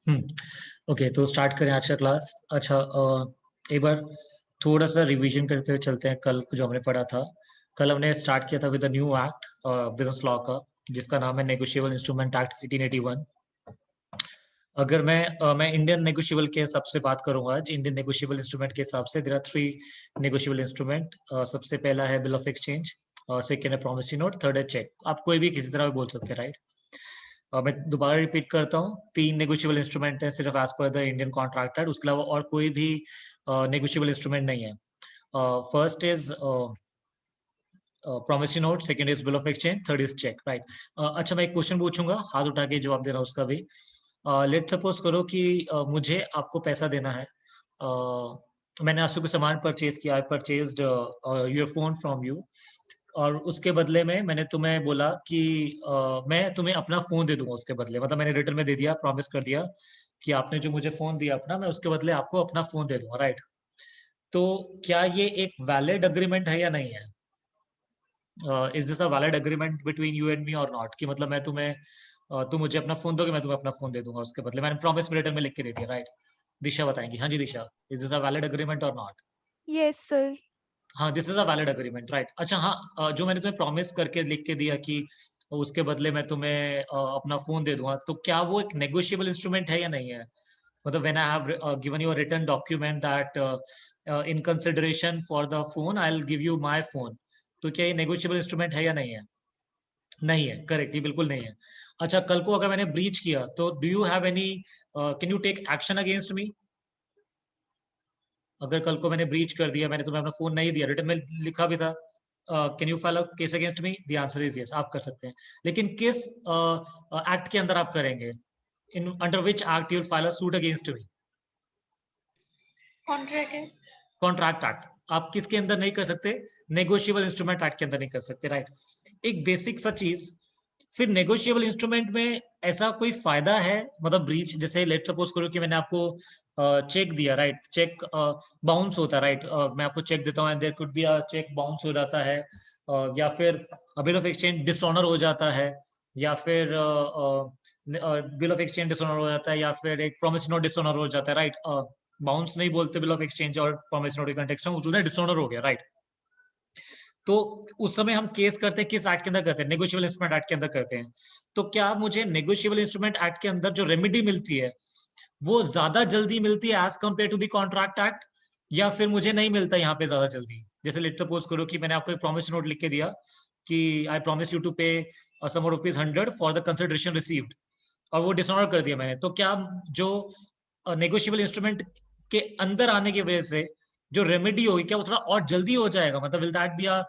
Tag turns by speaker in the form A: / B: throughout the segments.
A: Okay, तो start करें आज का क्लास। अच्छा, एक बार थोड़ा सा रिवीजन करते हुए चलते हैं। कल जो हमने पढ़ा था, कल हमने स्टार्ट किया था with the new act business law का, जिसका नाम है नेगोशिएबल इंस्ट्रूमेंट एक्ट 1881। अगर मैं इंडियन नेगोशिएबल के हिसाब से बात करूंगा, आज इंडियन नेगोशिएबल इंस्ट्रूमेंट के हिसाब से there are three negotiable instrument. सबसे पहला है बिल ऑफ एक्सचेंज, सेकेंड है प्रॉमिसरी नोट, थर्ड है चेक। आप कोई भी किसी तरह भी बोल सकते हैं, राइट? मैं दोबारा रिपीट करता हूँ, तीन नेगोशिएबल इंस्ट्रूमेंट है सिर्फ as per the Indian contract act, उसके अलावा और कोई भी नेगोशिएबल इंस्ट्रूमेंट नहीं है। First is promissory note, second is bill of exchange, third is cheque, right? अच्छा, मैं एक क्वेश्चन पूछूंगा, हाथ उठा के जवाब देना उसका भी। लेट सपोज करो कि मुझे आपको पैसा देना है। मैंने आपसे कुछ सामान परचेज किया, I purchased your phone from you, और उसके बदले में मैंने तुम्हें बोला कि मैं तुम्हें अपना फोन दे दूंगा उसके बदले। मतलब मैंने रिटर्न में दे दिया, प्रॉमिस कर दिया कि आपने जो मुझे फोन दिया अपना, मैं उसके बदले आपको अपना फोन दे दूंगा, राइट? तो क्या ये एक वैलिड अग्रीमेंट है या नहीं है? Is this a valid agreement between you and me और नॉट? कि मतलब मैं तुम्हें तुम मुझे अपना फोन दोगे, मैं तुम्हें अपना फोन दे दूंगा उसके बदले। मैंने प्रॉमिस में रिटर्न में लिख के दे दिया, राइट? दिशा बताएंगी। हाँ जी Disha, is this a valid agreement और नॉट?
B: Yes sir.
A: हाँ, this is a valid agreement, right? अच्छा, हाँ, जो मैंने तुम्हें प्रॉमिस करके लिख के दिया कि उसके बदले मैं तुम्हें अपना फोन दे दूंगा, तो क्या वो एक नेगोशिएबल इंस्ट्रूमेंट है या नहीं है? मतलब when I have given you a written document that in consideration for the phone I will give you my phone, तो क्या ये नेगोशिएबल इंस्ट्रूमेंट है या नहीं है? नहीं है, करेक्ट, ये बिल्कुल नहीं है। अच्छा, कल को अगर मैंने ब्रीच किया तो do you have any, can you take action against me? अगर कल को मैंने ब्रीच कर दिया, मैंने तुम्हें अपना फोन नहीं दिया, रिटर्न में लिखा भी था, can you file a case against me? The answer is yes, आप कर सकते हैं। लेकिन किस एक्ट के अंदर आप करेंगे? In under which act you will file a suit against me?
B: Contract.
A: Contract act. आप किसके अंदर नहीं कर सकते? नेगोशिएबल इंस्ट्रूमेंट एक्ट के अंदर नहीं कर सकते, राइट? एक बेसिक सा चीज। फिर नेगोशिएबल इंस्ट्रूमेंट में ऐसा कोई फायदा है, मतलब ब्रीच, जैसे लेट सपोज करो कि मैंने आपको चेक दिया, राइट? चेक बाउंस होता है, राइट? मैं आपको चेक देता हूँ and there could be a cheque bounce हो जाता है, या फिर बिल ऑफ एक्सचेंज डिसऑनर हो जाता है, या फिर बिल ऑफ एक्सचेंज डिसऑनर हो जाता है, या फिर एक प्रॉमिस नोट डिसऑनर हो जाता है, राइट? बाउंस नहीं बोलते बिल ऑफ एक्सचेंज और प्रॉमिस नोट के कॉन्टेक्स्ट में, बोलते हैं डिसऑनर हो गया, राइट? तो उस समय हम केस करते हैं किस एक्ट के अंदर करते हैं? नेगोशिएबल इंस्ट्रूमेंट एक्ट के अंदर करते हैं। तो क्या मुझे नेगोशिएबल इंस्ट्रूमेंट एक्ट के अंदर जो रेमेडी मिलती है वो ज्यादा जल्दी मिलती है as compare to the contract act, या फिर मुझे नहीं मिलता यहाँ पे ज्यादा जल्दी? जैसे लेट सपोज करो कि मैंने आपको एक प्रॉमिस नोट लिख के दिया कि I promise you to pay some ₹100 for the consideration received, और वो डिसऑनर कर दिया मैंने, तो क्या जो नेगोशिएबल इंस्ट्रूमेंट के अंदर आने की वजह से जो रेमेडी होगी, क्या वो थोड़ा और जल्दी हो जाएगा? मतलब will that be a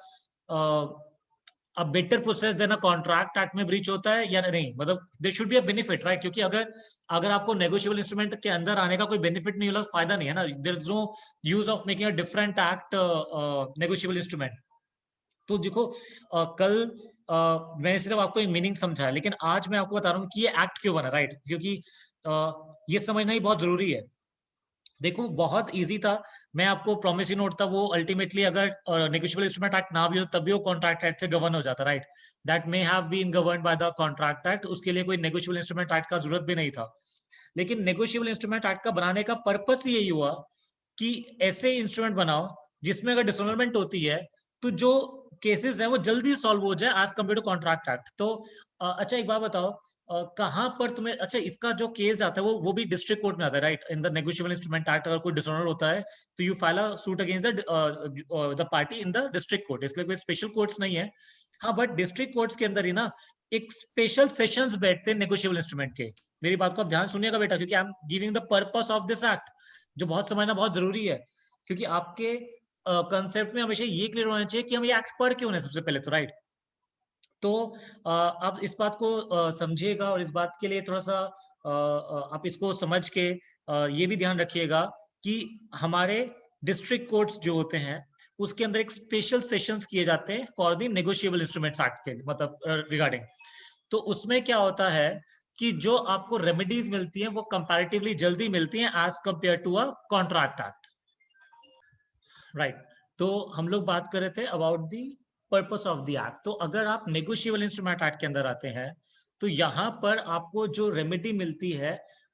A: better process than a contract act में ब्रीच होता है या नहीं? मतलब there should be a benefit, right? क्योंकि अगर अगर आपको नेगोशिएबल इंस्ट्रूमेंट के अंदर आने का कोई बेनिफिट नहीं मिला, फायदा नहीं है ना। There is no use of making a different act negotiable instrument. तो देखो, कल मैंने सिर्फ आपको एक मीनिंग समझाया, लेकिन आज मैं आपको बता रहा हूँ कि ये एक्ट क्यों बना, राइट? क्योंकि ये समझना ही बहुत जरूरी है। देखो, बहुत इजी था। मैं आपको प्रॉमिसरी नोट था, वो अल्टीमेटली अगर नेगोशिएबल इंस्ट्रूमेंट एक्ट ना भी हो तब भी वो कॉन्ट्रैक्ट एक्ट से गवर्न हो जाता, right? That may have been govern by the contract act, उसके लिए कोई नेगोशिएबल इंस्ट्रूमेंट एक्ट का जरूरत भी नहीं था। लेकिन नेगोशिएबल इंस्ट्रूमेंट एक्ट का बनाने का पर्पस यही हुआ कि ऐसे इंस्ट्रूमेंट बनाओ जिसमें अगर डिसोनरमेंट होती है तो जो केसेस है वो जल्दी सॉल्व हो जाए as compare to contract act. तो अच्छा, एक बात बताओ, कहाँ पर तुम्हें, अच्छा, इसका जो केस आता है वो भी डिस्ट्रिक्ट कोर्ट में आता है, right? In the negotiable instrument act अगर कोई डिसऑनर होता है तो you file a suit against the party in the district court, इसलिए कोई स्पेशल कोर्ट्स नहीं है। हाँ, बट डिस्ट्रिक्ट कोर्ट्स के अंदर ही ना एक स्पेशल सेशंस बैठते हैं नेगोशिएबल इंस्ट्रूमेंट के। मेरी बात को आप ध्यान सुनिएगा बेटा, क्योंकि I am giving the purpose of this act, जो बहुत समझना बहुत जरूरी है। क्योंकि आपके कंसेप्ट में हमेशा ये क्लियर होना चाहिए कि हम ये एक्ट पढ़ क्यों रहे हैं सबसे पहले, तो राइट? तो आप इस बात को समझिएगा, और इस बात के लिए थोड़ा सा आप इसको समझ के ये भी ध्यान रखिएगा कि हमारे डिस्ट्रिक्ट कोर्ट्स जो होते हैं उसके अंदर एक स्पेशल सेशंस किए जाते हैं for the negotiable instruments act के, मतलब रिगार्डिंग। तो उसमें क्या होता है कि जो आपको रेमेडीज मिलती हैं वो कंपैरेटिवली जल्दी मिलती हैं as compare to a contract act, right? तो हम लोग बात कर रहे थे about the purpose of the act. तो अगर आप नेगोशिएबल इंस्ट्रूमेंट एक्ट के अंदर आते हैं तो यहां पर आपको जो रेमेडी मिलती है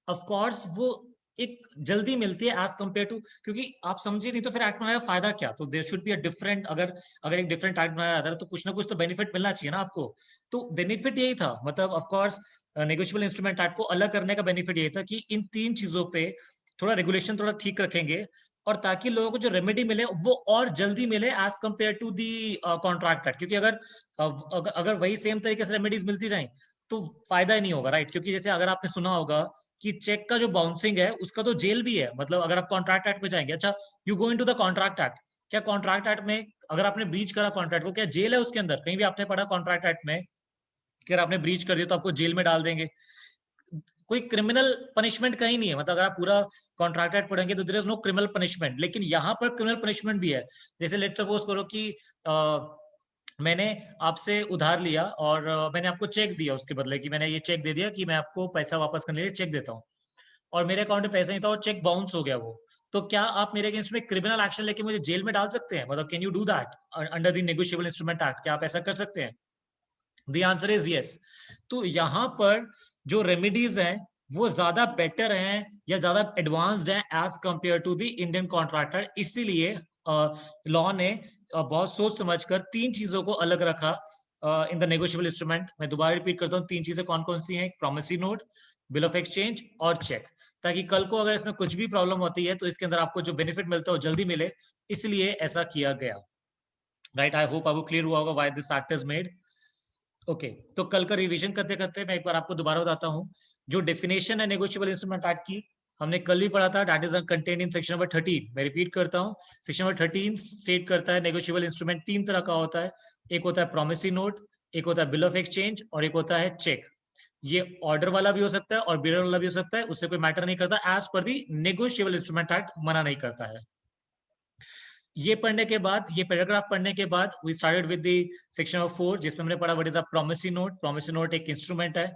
A: ऑफ कोर्स वो एक जल्दी मिलती है एज कम्पेयर टू, क्योंकि आप समझे नहीं तो फिर एक्ट बनाने का फायदा क्या? तो there should be a different, अगर अगर एक डिफरेंट एक्ट बनाया जाता है तो कुछ ना कुछ तो बेनिफिट मिलना चाहिए ना आपको। तो बेनिफिट यही था, मतलब of course negotiable instrument act को अलग करने का बेनिफिट यही था कि इन 3 चीजों पे थोड़ा रेगुलेशन थोड़ा ठीक रखेंगे, और ताकि लोगों को जो रेमेडी मिले वो और जल्दी मिले as compare to the contract act. क्योंकि अगर वही सेम तरीके से रेमेडीज मिलती जाए तो फायदा ही नहीं होगा, राइट? क्योंकि जैसे अगर आपने सुना होगा कि चेक का जो बाउंसिंग है उसका तो जेल भी है, मतलब अगर आप कॉन्ट्रैक्ट एक्ट में जाएंगे, अच्छा you go into the contract act, क्या कॉन्ट्रैक्ट एक्ट में अगर आपने ब्रीच करा कॉन्ट्रैक्ट को, क्या जेल है उसके अंदर? कहीं भी आपने पढ़ा कॉन्ट्रैक्ट एक्ट में कि अगर आपने ब्रीच कर दिया तो आपको जेल में डाल देंगे? कोई क्रिमिनल पनिशमेंट कहीं नहीं है, मतलब अगर आप पूरा कॉन्ट्रैक्ट एक्ट पढ़ेंगे तो there is no criminal punishment, लेकिन यहाँ पर क्रिमिनल पनिशमेंट भी है। जैसे लेट सपोज करो कि मैंने आपसे उधार लिया और मैंने आपको चेक दिया उसके बदले, कि मैंने ये चेक दे दिया कि मैं आपको पैसा वापस करने के लिए चेक देता हूँ, और मेरे अकाउंट में पैसा नहीं था और चेक बाउंस हो गया वो, तो क्या आप मेरे अगेंस्ट में क्रिमिनल एक्शन लेके मुझे जेल में डाल सकते हैं? मतलब can you do that under the negotiable instrument act? क्या आप ऐसा कर सकते हैं? The answer is yes. तो यहाँ पर जो रेमेडीज हैं वो ज्यादा बेटर हैं या ज्यादा एडवांस्ड हैं as compare to the Indian contractor. इसीलिए लॉ ने बहुत सोच समझकर 3 चीजों को अलग रखा इन द नेगोशिएबल इंस्ट्रूमेंट। मैं दोबारा रिपीट करता हूँ, 3 चीजें कौन कौन सी हैं? Promissory note, bill of exchange और चेक, ताकि कल को अगर इसमें कुछ भी प्रॉब्लम होती है तो इसके अंदर आपको जो बेनिफिट मिलता है वो जल्दी मिले, इसलिए ऐसा किया गया, राइट? आई होप आपको क्लियर हुआ होगा why this act is made. Okay, तो कल का रिवीजन करते करते मैं एक बार आपको दोबारा बताता हूँ। जो डेफिनेशन है नेगोशिएबल इंस्ट्रूमेंट एक्ट की, हमने कल भी पढ़ा था, that is contain in section number 13। मैं रिपीट करता हूँ, सेक्शन नंबर 13 स्टेट करता है नेगोशिएबल इंस्ट्रूमेंट 3 तरह का होता है। एक होता है प्रोमिसरी नोट, एक होता है बिल ऑफ एक्सचेंज, और एक होता है चेक। ये ऑर्डर वाला भी हो सकता है और बियर वाला भी हो सकता है, उससे कोई मैटर नहीं करता, एज पर दी नेगोशिएबल इंस्ट्रूमेंट एक्ट मना नहीं करता है। ये पढ़ने के बाद, ये पैराग्राफ पढ़ने के बाद, we started with the section of 4, जिसमें हमने पढ़ा what is a promissory note. Promissory note एक इंस्ट्रूमेंट है,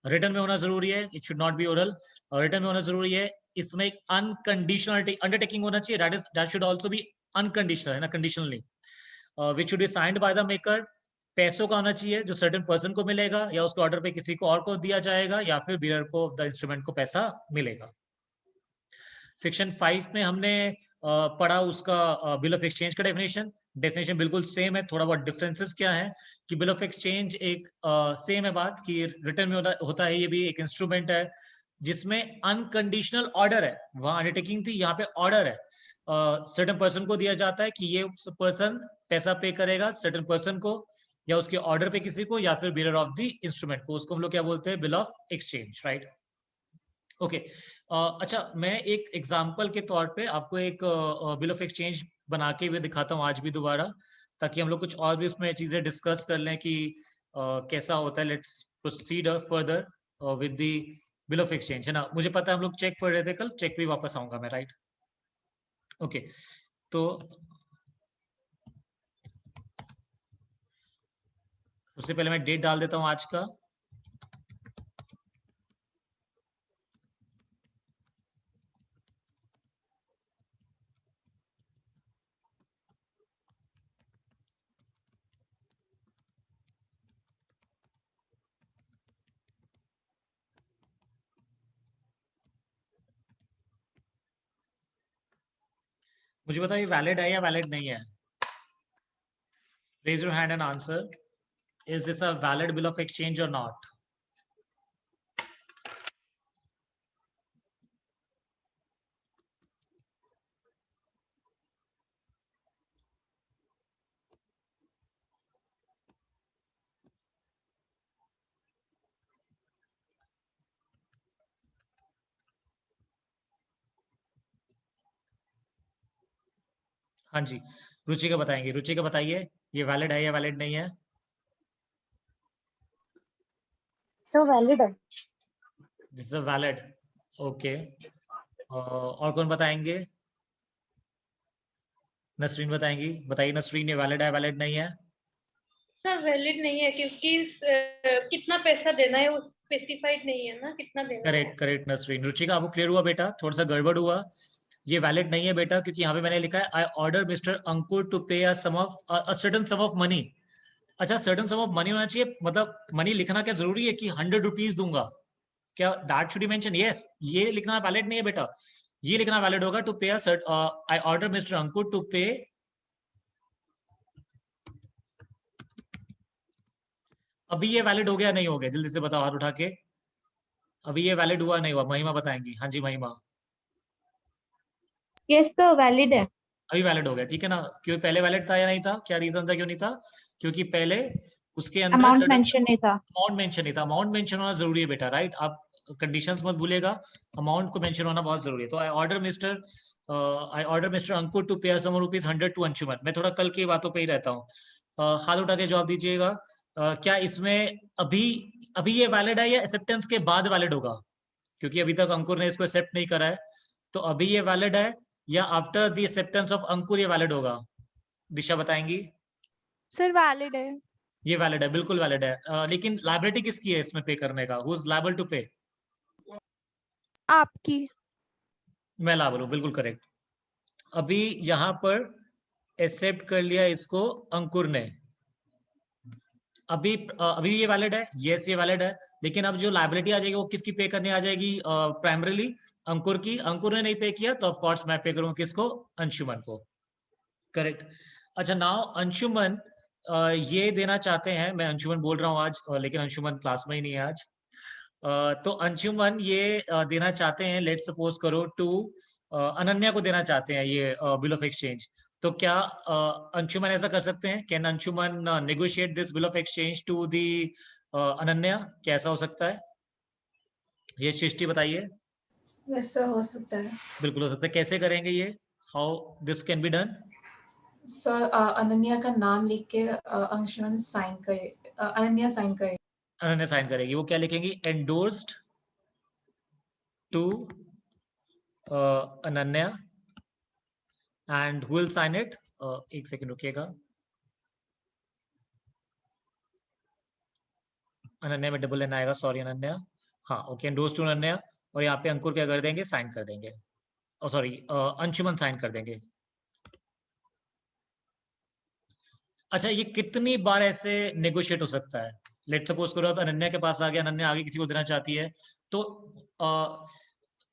A: रिटर्न में होना जरूरी है, it should not be oral, और रिटर्न में होना जरूरी है। इसमें एक अनकंडीशनल अंडरटेकिंग होना चाहिए, that should also be unconditional, है ना, conditionally, which should be signed by the maker. पैसों का होना चाहिए जो सर्टेन पर्सन को मिलेगा, या उसके ऑर्डर पे किसी को और को दिया जाएगा, या फिर बियर को, द इंस्ट्रूमेंट को पैसा मिलेगा। सेक्शन 5 में हमने पढ़ा उसका बिल ऑफ एक्सचेंज का डेफिनेशन। डेफिनेशन बिल्कुल सेम है, थोड़ा बहुत डिफरेंसेस क्या है कि बिल ऑफ एक्सचेंज एक सेम है बात कि रिटर्न में होता है, ये भी एक इंस्ट्रूमेंट है जिसमें अनकंडीशनल ऑर्डर है। वहां अंडरटेकिंग थी, यहाँ पे ऑर्डर है, सर्टेन पर्सन को दिया जाता है कि ये पर्सन पैसा पे करेगा सर्टेन पर्सन को, या उसके ऑर्डर पे किसी को, या फिर बियर ऑफ द इंस्ट्रूमेंट को, उसको हम लोग क्या बोलते हैं? Bill of exchange, right? Okay. अच्छा, मैं एक एग्जांपल के तौर पे आपको एक बिल ऑफ एक्सचेंज बना के भी दिखाता हूँ आज भी दोबारा, ताकि हम लोग कुछ और भी उसमें चीजें डिस्कस कर लें कि कैसा होता है। Let's proceed further with the bill of exchange, है ना? मुझे पता है हम लोग चेक पढ़ रहे थे कल, चेक पे वापस आऊंगा मैं, राइट? ओके, तो सबसे पहले मैं डेट डाल देता हूँ आज का। मुझे बताओ ये वैलिड है या वैलिड नहीं है? Raise your hand and answer, is this a valid bill of exchange और नॉट? हाँ जी, रुचिका बताएंगे। रुचिका बताइए, ये वैलिड है या वैलिड नहीं है?
B: सो वैलिड है।
A: This is valid. ओके, और कौन बताएंगे? नसरीन बताएंगी। बताइए नसरीन, ये वैलिड है वैलिड नहीं है?
B: सर वैलिड नहीं है क्योंकि कितना पैसा देना है वो स्पेसिफाइड नहीं है ना, कितना देना है।
A: Correct correct Nasreen. रुचिका, आपको क्लियर हुआ बेटा? थोड़ा सा गड़बड़ हुआ, ये वैलिड नहीं है बेटा, क्योंकि यहाँ पे मैंने लिखा है I order mister Ankur to pay a sum of a certain sum of money. अच्छा, सर्टेन सम ऑफ मनी होना चाहिए, मतलब मनी लिखना क्या जरूरी है कि 100 रुपीज दूंगा? क्या that should be mention? Yes, ये लिखना वैलिड नहीं है बेटा, ये लिखना वैलिड होगा to pay I order mister Ankur to pay. अभी ये वैलिड हो गया नहीं हो गया, जल्दी से बताओ हाथ उठा के, अभी ये वैलिड हुआ नहीं हुआ? महिमा बताएंगी। हाँ जी महिमा।
C: यस तो वैलिड है।
A: अभी वैलिड हो गया, ठीक है ना? क्यों पहले वैलिड था या नहीं था? क्या रीजन था क्यों नहीं था? क्योंकि पहले उसके अंदर
C: अमाउंट मेंशन नहीं था।
A: अमाउंट मेंशन नहीं था। अमाउंट मेंशन होना जरूरी है बेटा, राइट? आप कंडीशंस मत भूलिएगा, अमाउंट को मेंशन होना बहुत जरूरी है। तो I order mister Ankur to pay some ₹100 to Anshuman. मैं थोड़ा कल की बातों पे ही रहता हूँ। हाथ उठा के जवाब दीजिएगा, क्या इसमें अभी अभी ये वैलिड है या एक्सेप्टेंस के बाद वैलिड होगा? क्योंकि अभी तक अंकुर ने इसको एक्सेप्ट नहीं करा है, तो अभी ये वैलिड है या आफ्टर द एक्सेप्टेंस ऑफ अंकुर ये वैलिड होगा? दिशा बताएंगी।
D: सर वैलिड है।
A: ये वैलिड है, बिल्कुल वैलिड है। लेकिन लायबिलिटी किसकी है इसमें पे करने का? हु इज लायबल टू पे?
D: आपकी।
A: मैं लायबल हूं, बिल्कुल करेक्ट। अभी यहां पर एक्सेप्ट कर लिया इसको अंकुर ने, अभी ये वैलिड है, यस ये वैलिड है। लेकिन अब जो लायबिलिटी आ जाएगी वो किसकी पे करने आ जाएगी? प्राइमरीली अंकुर की। अंकुर ने नहीं पे किया तो ऑफ कोर्स मैं पे करूंगा किसको? अंशुमन को। करेक्ट। अच्छा नाउ अंशुमन ये देना चाहते हैं, मैं अंशुमन बोल रहा हूँ आज, लेकिन अंशुमन क्लास में ही नहीं है आज। तो अंशुमन ये देना चाहते हैं, लेट सपोज करो टू अनन्या को देना चाहते हैं ये बिल ऑफ एक्सचेंज। तो क्या अंशुमन ऐसा कर सकते हैं? Can Anshuman negotiate this bill of exchange to the Ananya? कैसा हो सकता है? ये सृष्टि बताइए।
E: वैसा हो सकता है।
A: बिल्कुल हो सकता है। कैसे करेंगे ये? How this can be done?
E: Sir Ananya का नाम लिख के अंशुमन साइन करे, अनन्या साइन करे।
A: अनन्या साइन करेगी। वो क्या लिखेंगी? Endorsed to Ananya and who will sign it? एक सेकंड रुकिएगा, अनन्या में डबल एन आएगा, सॉरी अनन्या। हाँ ओके, एंडोर्स्ड टू अनन्या। और यहाँ पे अंकुर क्या कर देंगे? साइन कर देंगे। सॉरी अंशुमन साइन कर देंगे। अच्छा ये कितनी बार ऐसे नेगोशिएट हो सकता है? लेट सपोज करो अब अनन्या के पास आ गया, अनन्या आगे किसी को देना चाहती है, तो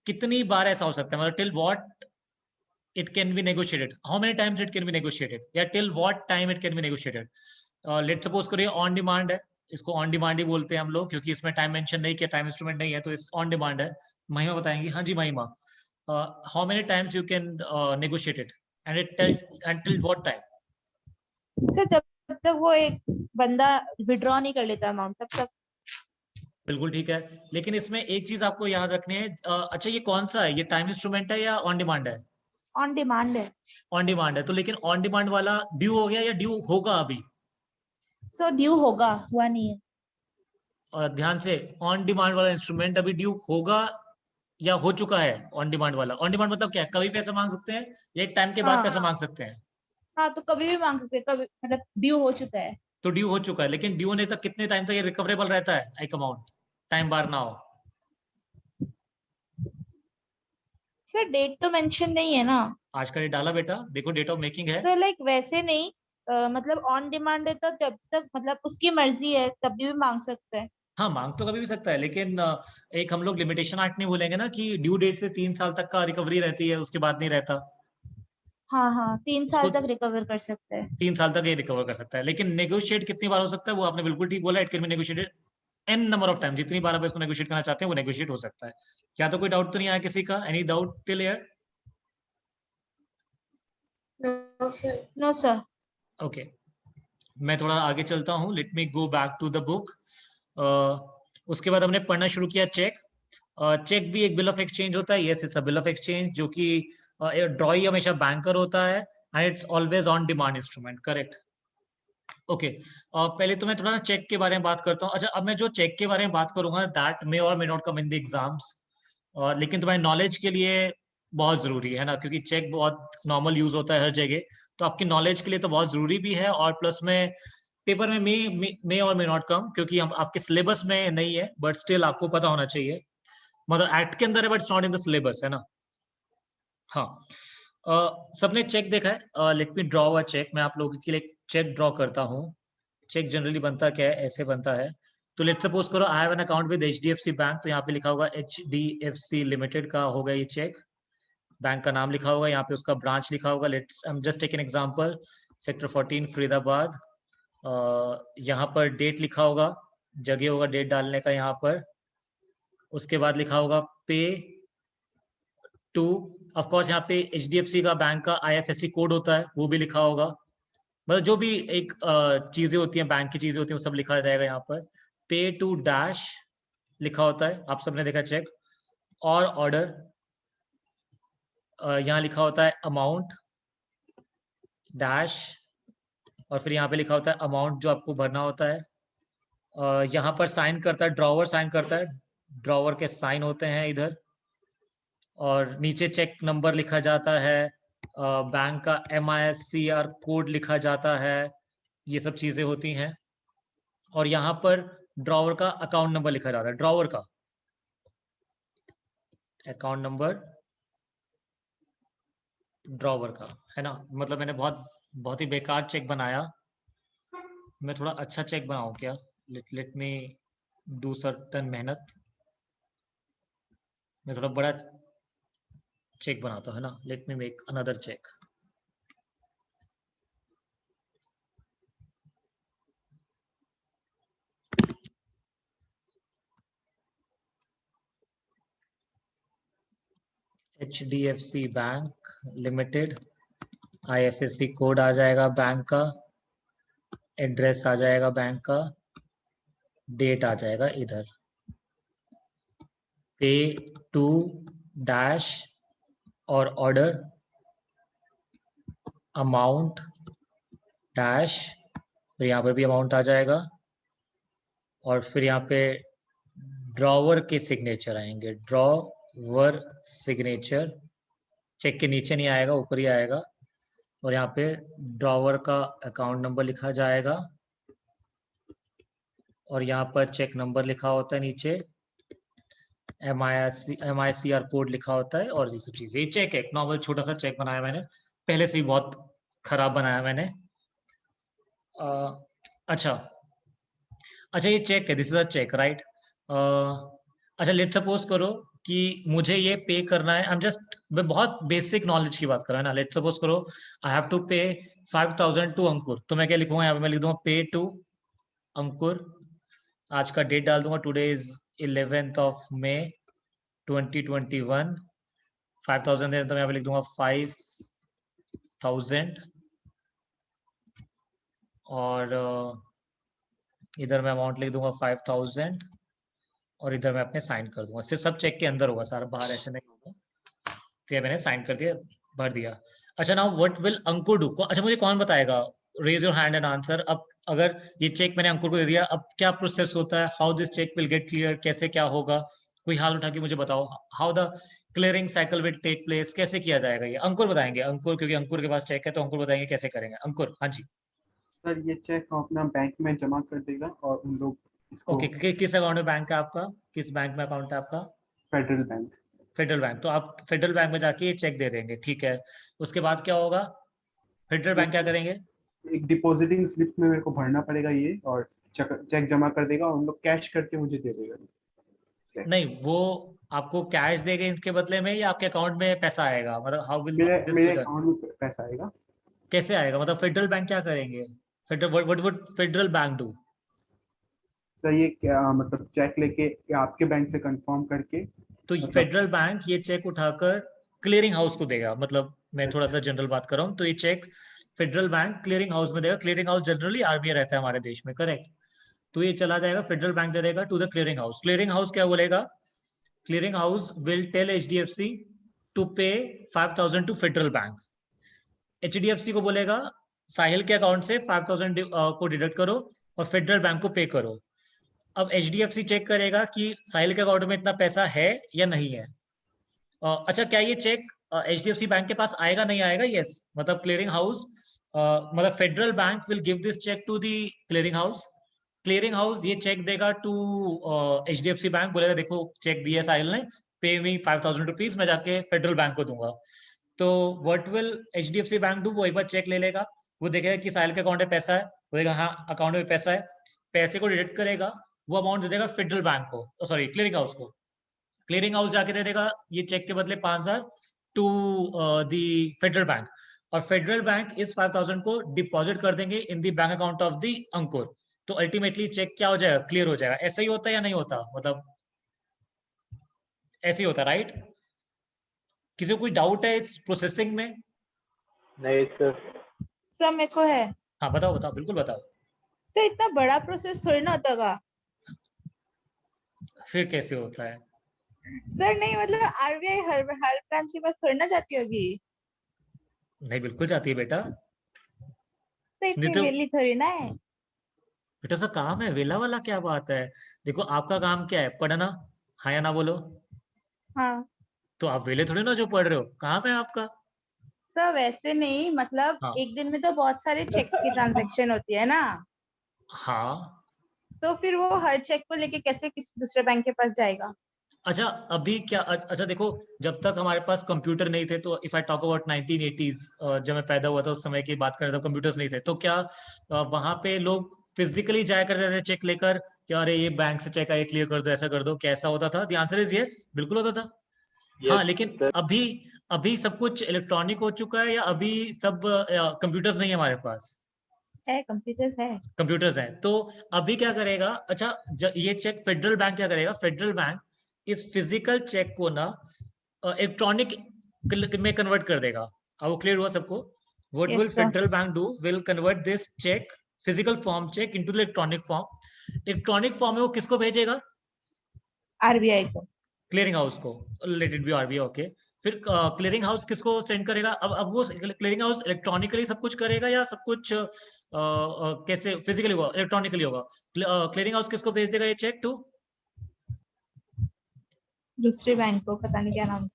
A: कितनी बार ऐसा हो सकता है? मतलब till what it can be negotiated, how many times it can be negotiated, या till what time it can be negotiated? Let suppose करिए ऑन डिमांड है, इसको ऑन डिमांड ही बोलते हैं हम लोग, क्योंकि इसमें टाइम मेंशन नहीं किया, टाइम इंस्ट्रूमेंट नहीं है, तो इस ऑन डिमांड है। महिमा बताएंगी। हाँ जी महिमा, how many times you can negotiate it and it till what time?
C: Sir जब तक वो एक बंदा विड्रॉ नहीं कर लेता अमाउंट तब तक।
A: बिल्कुल ठीक है, लेकिन इसमें एक चीज आपको याद रखनी है। अच्छा ये कौन सा है? ये टाइम इंस्ट्रूमेंट है या ऑन डिमांड है?
C: ऑन डिमांड है।
A: ऑन डिमांड है, तो लेकिन ऑन डिमांड वाला ड्यू हो गया या ड्यू होगा अभी?
C: सो ड्यू होगा, हुआ नहीं है।
A: और ध्यान से, ऑन डिमांड वाला इंस्ट्रूमेंट अभी ड्यू होगा या हो चुका है? ऑन डिमांड वाला, ऑन डिमांड मतलब क्या? कभी पैसा मांग सकते हैं या एक टाइम के बाद पैसा मांग सकते हैं?
C: हाँ तो कभी भी मांग सकते हैं, कभी मतलब ड्यू हो चुका है।
A: तो ड्यू हो चुका है, लेकिन ड्यू होने तक कितने टाइम तक ये रिकवरेबल रहता है एक अमाउंट, टाइम बार ना हो?
C: सर डेट तो मेंशन नहीं है ना।
A: आज का डेट डाला बेटा, देखो डेट ऑफ मेकिंग है।
C: तो लाइक वैसे नहीं, मतलब ऑन डिमांड है तो जब तक मतलब उसकी मर्जी है तभी भी मांग सकते हैं।
A: हाँ मांग तो कभी भी सकता है, लेकिन एक हम लोग लिमिटेशन एक्ट नहीं भूलेंगे ना कि ड्यू डेट से 3 साल तक का रिकवरी रहती है, उसके बाद नहीं रहता।
C: हाँ हाँ 3 साल
A: उसको
C: तक रिकवर कर सकते हैं।
A: 3 साल तक ये रिकवर कर सकता है, लेकिन नेगोशिएट कितनी बार हो सकता है? वो आपने बिल्कुल ठीक बोला, it can be negotiated an number of time. जितनी बार आप इसको नेगोशिएट करना चाहते हैं वो नेगोशिएट हो सकता है। क्या तो कोई डाउट तो नहीं आया किसी का? Any doubt till here?
C: No sir.
A: Okay, मैं थोड़ा आगे चलता हूँ, let me go back to the book. उसके बाद हमने पढ़ना शुरू किया चेक। चेक भी एक बिल ऑफ एक्सचेंज होता है। Yes it's a bill of exchange, जो कि ड्रॉई हमेशा बैंकर होता है and it's always on demand instrument. Correct. Okay, पहले तो मैं थोड़ा ना चेक के बारे में बात करता हूँ। अच्छा अब मैं जो चेक के बारे में बात करूंगा दैट मे और may not come in the exams, लेकिन तुम्हारे नॉलेज के लिए बहुत जरूरी है ना, क्योंकि चेक बहुत नॉर्मल यूज होता है हर जगह, तो आपकी नॉलेज के लिए तो बहुत जरूरी भी है। और प्लस में पेपर में मे और मे नॉट कम, क्योंकि हम आपके सिलेबस में नहीं है, बट स्टिल आपको पता होना चाहिए। मतलब एक्ट के अंदर है but it's not in the syllabus, है ना? हाँ, सबने चेक देखा है? Let me draw a cheque. मैं आप लोगों के लिए चेक ड्रॉ करता हूँ। चेक जनरली बनता क्या है? ऐसे बनता है। तो लेट्स सपोज करो I have an account with HDFC bank, तो यहाँ पे लिखा होगा एचडीएफसी लिमिटेड का होगा ये चेक, बैंक का नाम लिखा होगा, यहाँ पे उसका ब्रांच लिखा होगा। Let's I am just take an example, sector 14 Faridabad. यहाँ पर डेट लिखा होगा, जगह होगा डेट डालने का यहाँ पर। उसके बाद लिखा होगा पे टू, ऑफ कोर्स यहाँ पे एचडीएफसी का बैंक का आईएफएससी कोड होता है, वो भी लिखा होगा। मतलब जो भी एक चीजें होती हैं, बैंक की चीजें होती हैं, वो सब लिखा जाएगा यहाँ पर। पे टू डैश लिखा होता है, आप सबने देखा चेक। और ऑर्डर यहाँ लिखा होता है अमाउंट डैश, और फिर यहाँ पे लिखा होता है अमाउंट जो आपको भरना होता है। यहाँ पर साइन करता है ड्रॉवर, साइन करता है, ड्रॉवर के साइन होते हैं इधर। और नीचे चेक नंबर लिखा जाता है, बैंक का MISCR कोड लिखा जाता है, ये सब चीजें होती हैं। और यहाँ पर ड्रॉवर का अकाउंट नंबर लिखा जाता है, ड्रॉवर का अकाउंट नंबर ड्रॉवर का, है ना। मतलब मैंने बहुत ही बेकार चेक बनाया, मैं थोड़ा अच्छा चेक बनाऊं क्या? लेट मी डू सर्टन मेहनत, मैं थोड़ा बड़ा चेक बनाता हूं, है ना। Let me make another cheque. HDFC bank limited, IFSC code आ जाएगा बैंक का, एड्रेस आ जाएगा बैंक का, डेट आ जाएगा इधर। पे टू डैश और ऑर्डर अमाउंट डैश, तो यहाँ पर भी अमाउंट आ जाएगा। और फिर यहाँ पे ड्रॉवर के सिग्नेचर आएंगे, ड्रॉवर सिग्नेचर, चेक के नीचे नहीं आएगा, ऊपर ही आएगा। और यहाँ पे ड्रॉवर का अकाउंट नंबर लिखा जाएगा, और यहाँ पर चेक नंबर लिखा होता है नीचे, MICR कोड लिखा होता है, और ये सब चीजें। ये चेक है, एक नॉर्मल छोटा सा चेक बनाया मैंने, पहले से ही बहुत खराब बनाया मैंने। अच्छा ये चेक है, this is a cheque right. अच्छा लेट सपोज करो कि मुझे ये पे करना है, मैं बहुत बेसिक नॉलेज की बात कर रहा हूँ ना। लेट सपोज करो I have to pay 5000 to अंकुर, तो मैं क्या लिखूंगा यहाँ पे? मैं लिख दूंगा पे टू अंकुर, आज का डेट डाल दूंगा, today is 11th of May 2021। 5000 है तो मैं यहाँ पे लिख दूंगा 5000, और इधर मैं अमाउंट लिख दूंगा 5000, और इधर मैं अपने साइन कर दूंगा। सिर्फ सब चेक के अंदर होगा, सारा बाहर ऐसे नहीं होगा। तो मैंने साइन कर दिया, भर दिया। अच्छा now what will Ankur do? अच्छा मुझे कौन बताएगा? Raise your hand and answer. अब अगर ये चेक मैंने अंकुर को दे दिया, अब क्या प्रोसेस होता है? How this cheque will get clear? कैसे क्या होगा? कोई हाथ उठा के मुझे बताओ, how the clearing cycle will take place? कैसे किया जाएगा ये? अंकुर बताएंगे, अंकुर, क्योंकि अंकुर के पास चेक है, तो अंकुर बताएंगे कैसे करेंगे। अंकुर, हाँ जी।
F: सर ये चेक हम अपना बैंक में जमा कर देगा और उन लोग इसको
A: ओके, किस अकाउंट में बैंक है आपका? किस बैंक में अकाउंट है आपका?
F: Federal bank.
A: फेडरल बैंक, तो आप फेडरल बैंक में जाके ये चेक दे देंगे, ठीक है। उसके बाद क्या होगा? फेडरल बैंक क्या करेंगे?
F: एक डिपॉजिटिंग स्लिप में मेरे को भरना पड़ेगा ये, और चेक जमा कर देगा और उन लोग कैश करके मुझे दे देगा।
A: नहीं, वो आपको कैश देंगे इसके बदले में, या आपके अकाउंट में पैसा आएगा? मतलब हाउ विल दिस बी
F: मेरे
A: डन?
F: अकाउंट में पैसा आएगा।
A: कैसे आएगा? मतलब फेडरल बैंक क्या करेंगे? What would federal bank do?
F: Sir ये क्या मतलब चेक लेके या आपके बैंक से कंफर्म करके?
A: तो फेडरल बैंक ये चेक उठाकर क्लियरिंग हाउस को देगा। मतलब मैं थोड़ा सा जनरल बात कर रहा हूँ, तो ये cheque federal bank clearing house में देगा। क्लियरिंग हाउस जनरली RBI रहता है हमारे देश में, करेक्ट। तो ये चला जाएगा, फेडरल बैंक दे देगा to the clearing house. Clearing house क्या बोलेगा? Clearing house will tell HDFC to pay 5000 to federal bank. HDFC को बोलेगा साहिल के अकाउंट से 5000 को डिडक्ट करो और फेडरल बैंक को पे करो। अब HDFC चेक करेगा कि साहिल के अकाउंट में इतना पैसा है या नहीं है। अच्छा, क्या ये चेक HDFC बैंक के पास आएगा, नहीं आएगा? यस, मतलब क्लियरिंग हाउस, मतलब Federal bank will give this cheque to the clearing house. Clearing house ये चेक देगा टू HDFC बैंक, बोलेगा देखो चेक दिया साहिल ने, पे मी 5000 रुपीज, मैं जाके फेडरल बैंक को दूंगा। तो what will HDFC bank do? वो एक बार चेक ले लेगा, वो देखेगा कि साहिल के अकाउंट में पैसा है, बोलेगा हाँ अकाउंट में पैसा है, पैसे को डिडक्ट करेगा वो अमाउंट दे देगा फेडरल बैंक को, सॉरी क्लियरिंग हाउस को। क्लियरिंग हाउस जाके दे देगा ये चेक के बदले 5,000 टू द फेडरल बैंक, और फेडरल बैंक इस 5,000 को डिपॉजिट कर देंगे in the bank account of the Ankur. तो अल्टीमेटली चेक क्या हो जाएगा, क्लियर हो जाएगा। ऐसा ही होता है या नहीं होता, मतलब ऐसे ही होता, राइट? किसी को कोई डाउट है इस प्रोसेसिंग में?
G: नहीं सर।
C: सर मेरे को है।
A: हाँ बताओ बताओ, बिल्कुल बताओ।
C: सर इतना बड़ा प्रोसेस थोड़ी ना होता होगा।
A: फिर कैसे होता है?
C: सर नहीं मतलब आरबीआई हर ब्रांच के पास थोड़ी ना जाती होगी।
A: नहीं बिल्कुल जाती है बेटा।
C: तो इतनी
A: नहीं तो
C: वेली थोड़ी ना है।
A: बेटा सा काम है, वेला वाला क्या बात है? देखो आपका काम क्या है, पढ़ना, हाँ या ना बोलो।
C: हाँ
A: तो आप वेले थोड़ी ना जो पढ़ रहे हो, काम है आपका।
C: सर वैसे नहीं, मतलब
A: हाँ
C: एक दिन में तो बहुत सारे चेक्स की ट्रांजैक्शन होती है ना,
A: हाँ।
C: तो फिर वो हर चेक को लेके कैसे किसी दूसरे बैंक के पास जाएगा।
A: अच्छा अभी क्या, अच्छा देखो, जब तक हमारे पास कंप्यूटर नहीं थे, तो if I talk about 1980s, जब मैं पैदा हुआ था उस समय की बात करें तो कंप्यूटर्स नहीं थे, तो क्या वहां पे लोग फिजिकली जाया करते थे चेक लेकर कि अरे ये बैंक से चेक आए, क्लियर कर दो, ऐसा कर दो, कैसा होता था? द आंसर इज यस, बिल्कुल होता था। हाँ लेकिन
G: सर।
A: अभी अभी सब कुछ इलेक्ट्रॉनिक हो चुका है, या अभी सब कंप्यूटर्स नहीं है हमारे पास?
C: है, कंप्यूटर्स है।
A: कंप्यूटर्स हैं। तो अभी क्या करेगा, अच्छा ये चेक फेडरल बैंक क्या करेगा, फेडरल बैंक इस फिजिकल चेक को ना इलेक्ट्रॉनिक में कन्वर्ट कर देगा। अब वो क्लियर हुआ सबको? What will
C: yes sir.
A: Federal bank do, will convert this cheque, physical form cheque into the electronic form. Electronic form में वो किसको भेजेगा?
C: आरबीआई को।
A: क्लियरिंग हाउस को। Let it be RBI, okay. फिर क्लियरिंग हाउस किसको सेंड करेगा? अब वो क्लियरिंग हाउस इलेक्ट्रॉनिकली सब कुछ करेगा, या सब कुछ कैसे फिजिकली होगा, इलेक्ट्रॉनिकली होगा? क्लियरिंग हाउस किसको भेज देगा ये चेक? टू
C: दूसरे बैंक को, पता नहीं क्या नाम।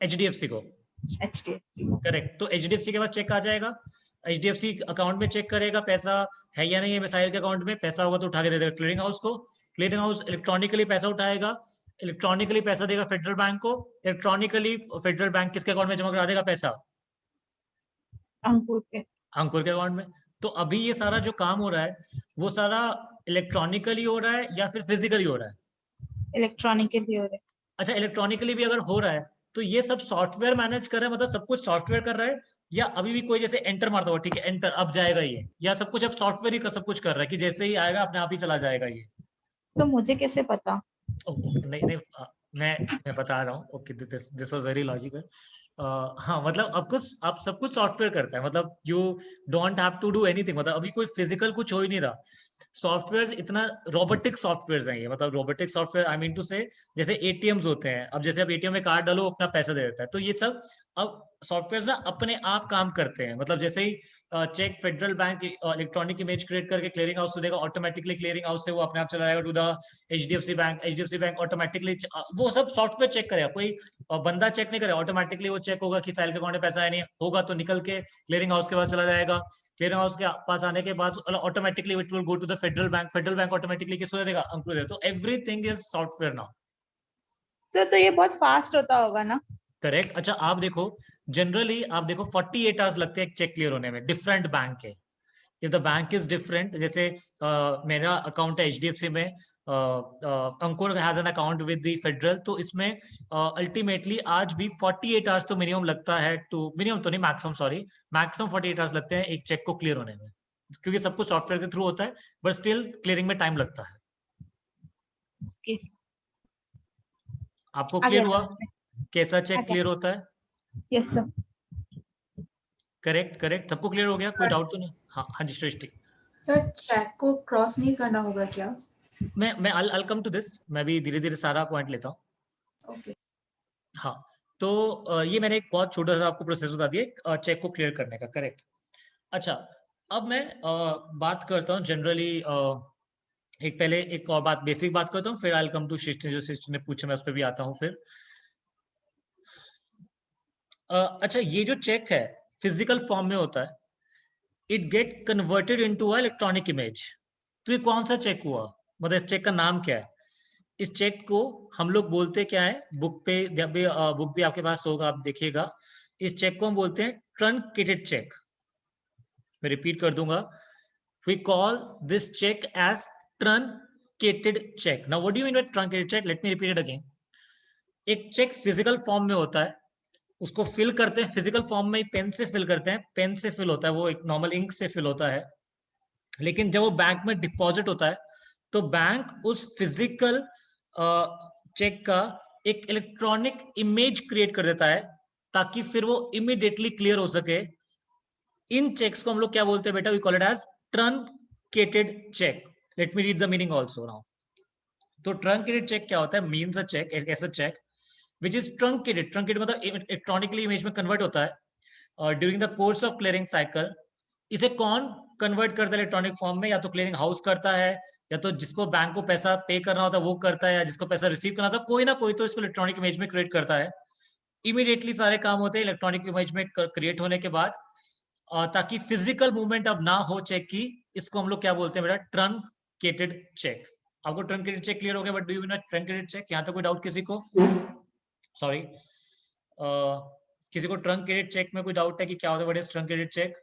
A: एचडीएफसी को।
C: एचडीएफसी।
A: करेक्ट। तो एचडीएफसी के पास चेक आ जाएगा, एचडीएफसी अकाउंट में चेक करेगा पैसा है या नहीं है मिसाइल के अकाउंट में, पैसा होगा तो उठा के दे देगा क्लियरिंग हाउस को। क्लियरिंग हाउस इलेक्ट्रॉनिकली पैसा उठाएगा, इलेक्ट्रॉनिकली पैसा देगा फेडरल बैंक को, इलेक्ट्रॉनिकली फेडरल बैंक किसके अकाउंट में जमा करा देगा पैसा?
C: अंकुर के।
A: अंकुर के अकाउंट में। तो अभी ये सारा जो काम हो रहा है वो सारा इलेक्ट्रॉनिकली हो रहा है या फिर फिजिकली हो रहा है?
C: इलेक्ट्रॉनिकली हो रहे।
A: अच्छा इलेक्ट्रॉनिकली भी अगर हो रहा है तो ये सब सॉफ्टवेयर मैनेज कर रहा है, मतलब सब कुछ सॉफ्टवेयर कर रहा है, या अभी भी कोई जैसे एंटर मारता हुआ, ठीक है एंटर अब जाएगा ये, या सब कुछ अब सॉफ्टवेयर ही सब कुछ कर रहा है कि जैसे ही आएगा अपने आप ही चला जाएगा ये?
C: तो मुझे कैसे पता।
A: नहीं नहीं मैं बता रहा हूँ, okay this was very logical. हाँ मतलब अब सब कुछ सॉफ्टवेयर करता है, मतलब you don't have to do anything, मतलब अभी कोई फिजिकल कुछ हो ही नहीं रहा। सॉफ्टवेयर इतना रोबोटिक सॉफ्टवेयर हैं ये, मतलब robotic software I mean to say, जैसे एटीएम्स होते हैं, अब जैसे अब एटीएम में कार्ड डालो अपना पैसा दे देता है, तो ये सब अब सॉफ्टवेयर ना अपने आप काम करते हैं। मतलब जैसे ही cheque federal bank electronic image create करके क्लियरिंग हाउस को देगा, ऑटोमेटिकली क्लियरिंग हाउस से वो अपने आप चला जाएगा to the HDFC bank automatically वो सब सॉफ्टवेयर चेक करेगा, कोई बंदा चेक नहीं करेगा, ऑटोमेटिकली वो चेक होगा कि साहिल के अकाउंट में पैसा है नहीं होगा तो निकल के क्लियरिंग हाउस के पास चला जाएगा। क्लियरिंग हाउस के पास आने के बाद automatically it will go to the federal bank automatically किसको दे देगा? अंकुर दे। तो everything is software now.
C: Sir तो ये बहुत फास्ट होता होगा ना।
A: करेक्ट। अच्छा आप देखो, जनरली आप देखो 48 आवर्स लगते हैं एक चेक क्लियर होने में, डिफरेंट बैंक के। If the bank is different, जैसे मेरा अकाउंट है एचडीएफसी में, Ankur has an account with the federal, तो इसमें अल्टीमेटली आज भी 48 आवर्स तो मिनिमम लगता है, टू मिनिमम तो नहीं मैक्सिमम, सॉरी मैक्सिमम 48 आवर्स लगते हैं एक चेक को क्लियर होने में, क्योंकि सब कुछ सॉफ्टवेयर के थ्रू होता है, बट स्टिल क्लियरिंग में टाइम लगता है।
C: Yes.
A: आपको
C: आ
A: क्लियर
C: गया
A: हुआ
C: समझ में।
A: कैसा
C: आ
A: चेक
C: गया।
A: क्लियर होता है?
C: Yes sir.
A: करेक्ट करेक्ट, सबको क्लियर हो गया, कोई डाउट तो नहीं? हाँ हाँ जी सृष्टि।
E: सर चेक को क्रॉस नहीं करना होगा क्या?
A: मैं I'll come to this, मैं भी धीरे धीरे सारा पॉइंट लेता हूँ।
E: ओके।
A: हाँ तो ये मैंने एक बहुत छोटा सा आपको प्रोसेस बता दिया चेक को क्लियर करने का। करेक्ट। अच्छा अब मैं बात करता हूँ जनरली, एक पहले एक और बात बेसिक बात करता हूँ, फिर आई कम टू सृष्टि, जो सृष्टि ने पूछा मैं उस पर भी आता हूँ फिर। अच्छा ये जो चेक है फिजिकल फॉर्म में होता है, it get converted into a electronic image. तो ये कौन सा चेक हुआ, मतलब इस चेक का नाम क्या है? इस चेक को हम लोग बोलते क्या है, बुक पे जब भी बुक भी आपके पास होगा आप देखिएगा, इस चेक को हम बोलते हैं ट्रंकेटेड चेक। मैं रिपीट कर दूंगा, we call this cheque as truncated truncated cheque. Now what do you mean by truncated cheque? Let me repeat it again. एक चेक फिजिकल फॉर्म में होता है, उसको फिल करते हैं फिजिकल फॉर्म में ही, पेन से फिल करते हैं, पेन से फिल होता है, वो एक नॉर्मल इंक से फिल होता है। लेकिन जब वो बैंक में डिपॉजिट होता है तो बैंक उस फिजिकल चेक का एक इलेक्ट्रॉनिक इमेज क्रिएट कर देता है ताकि फिर वो इमीडिएटली क्लियर हो सके। इन चेक्स को हम लोग क्या बोलते हैं बेटा? We call it as truncated cheque. Let me read the meaning also now. तो ट्रंकेटेड चेक क्या होता है? मीन्स अ चेक, एक ऐसा cheque which is truncated, truncated मतलब इलेक्ट्रॉनिकली इमेज में कन्वर्ट होता है during the course of clearing cycle. इसे कौन कन्वर्ट करता है इलेक्ट्रॉनिक फॉर्म में? या तो क्लियरिंग हाउस करता है, या तो जिसको बैंक को पैसा पे करना होता है वो करता है, या जिसको पैसा रिसीव करना होता है, कोई ना कोई तो इसको इलेक्ट्रॉनिक इमेज में क्रिएट करता है। इमीडिएटली सारे काम होते हैं इलेक्ट्रॉनिक इमेज में क्रिएट होने के बाद, ताकि फिजिकल मूवमेंट अब ना हो चेक की। इसको हम लोग क्या बोलते हैं बेटा? Truncated check. आपको ट्रंकेटेड चेक क्लियर हो गया? But do you mean truncated check? यहाँ तक कोई डाउट किसी को? सॉरी, किसी को ट्रंकेटेड चेक में कोई डाउट है कि क्या होता है? What is truncated check?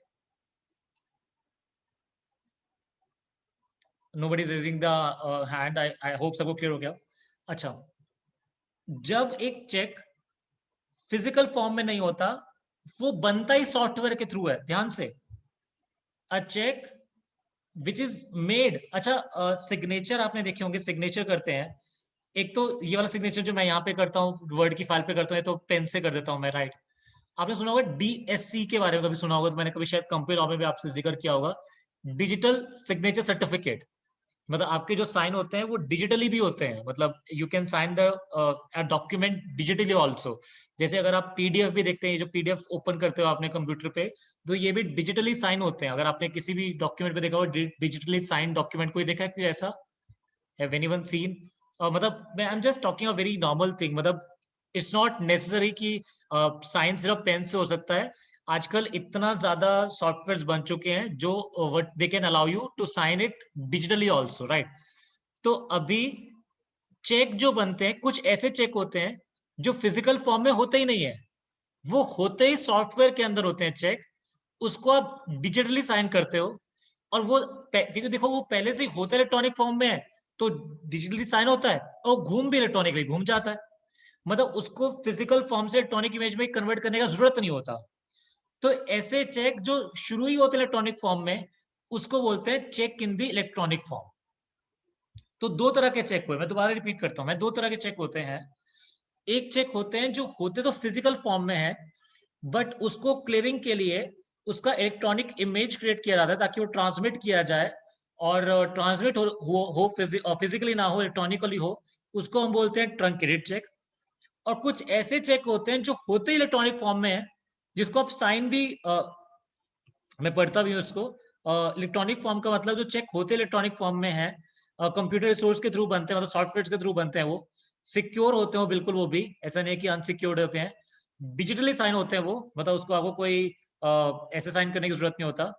A: Nobody is raising the hand. I hope सबको क्लियर हो गया। अच्छा, जब एक चेक फिजिकल फॉर्म में नहीं होता, वो बनता ही सॉफ्टवेयर के थ्रू है। ध्यान से, अ चेक विच इज मेड। अच्छा, सिग्नेचर आपने देखे होंगे, सिग्नेचर करते हैं। एक तो ये वाला सिग्नेचर जो मैं यहाँ पे करता हूँ, वर्ड की फाइल पे करता हूँ, तो पेन से कर देता हूँ मैं, राइट? आपने सुना होगा DSC के बारे में, कभी सुना होगा तो मैंने कभी शायद कंपेयर लॉ में भी आपसे जिक्र किया होगा। डिजिटल सिग्नेचर सर्टिफिकेट, मतलब आपके जो साइन होते हैं वो डिजिटली भी होते हैं। मतलब you can sign the document digitally also. जैसे अगर आप PDF भी देखते हैं, जो PDF ओपन करते हो आपने कंप्यूटर पे, तो ये भी डिजिटली साइन होते हैं। अगर आपने किसी भी डॉक्यूमेंट पे देखा हो डिजिटली साइन डॉक्यूमेंट, कोई देखा है कोई ऐसा? Have anyone seen? मतलब मैं आई am just talking a very normal thing. मतलब इट्स नॉट नेसेसरी कि साइन सिर्फ पेन से हो सकता है। आजकल इतना ज्यादा सॉफ्टवेयर बन चुके हैं जो they can allow you to sign it digitally also, right? तो अभी चेक जो बनते हैं, कुछ ऐसे चेक होते हैं जो फिजिकल फॉर्म में होते ही नहीं है, वो होते ही सॉफ्टवेयर के अंदर होते हैं चेक। उसको आप डिजिटली साइन करते हो, और वो क्योंकि देखो वो पहले से ही होता इलेक्ट्रॉनिक फॉर्म में है, तो डिजिटली साइन होता है और घूम भी इलेक्ट्रॉनिकली घूम जाता है। मतलब उसको फिजिकल फॉर्म से इलेक्ट्रॉनिक इमेज में कन्वर्ट करने का जरूरत नहीं होता। तो ऐसे चेक जो शुरू ही होते इलेक्ट्रॉनिक फॉर्म में, उसको बोलते हैं cheque in the electronic form. तो दो तरह के चेक हुए, मैं दोबारा रिपीट करता हूं, मैं दो तरह के चेक होते हैं। एक चेक होते हैं जो होते तो फिजिकल फॉर्म में है, बट उसको क्लियरिंग के लिए उसका इलेक्ट्रॉनिक इमेज क्रिएट किया जाता है ताकि वो ट्रांसमिट किया जाए, और ट्रांसमिट हो फिजिकली ना हो, इलेक्ट्रॉनिकली हो। उसको हम बोलते हैं ट्रंकेटेड चेक। और कुछ ऐसे चेक होते हैं जो होते ही इलेक्ट्रॉनिक फॉर्म में है, जिसको आप साइन भी मैं पढ़ता भी हूँ इसको। इलेक्ट्रॉनिक फॉर्म का मतलब जो चेक होते इलेक्ट्रॉनिक फॉर्म में है, कंप्यूटर रिसोर्स के थ्रू बनते हैं, मतलब सॉफ्टवेयर के थ्रू बनते हैं, वो सिक्योर होते हैं बिल्कुल। वो भी ऐसा नहीं कि अनसिक्योर्ड होते हैं, डिजिटली साइन होते हैं वो। मतलब उसको आपको कोई ऐसे साइन करने की जरूरत नहीं होता।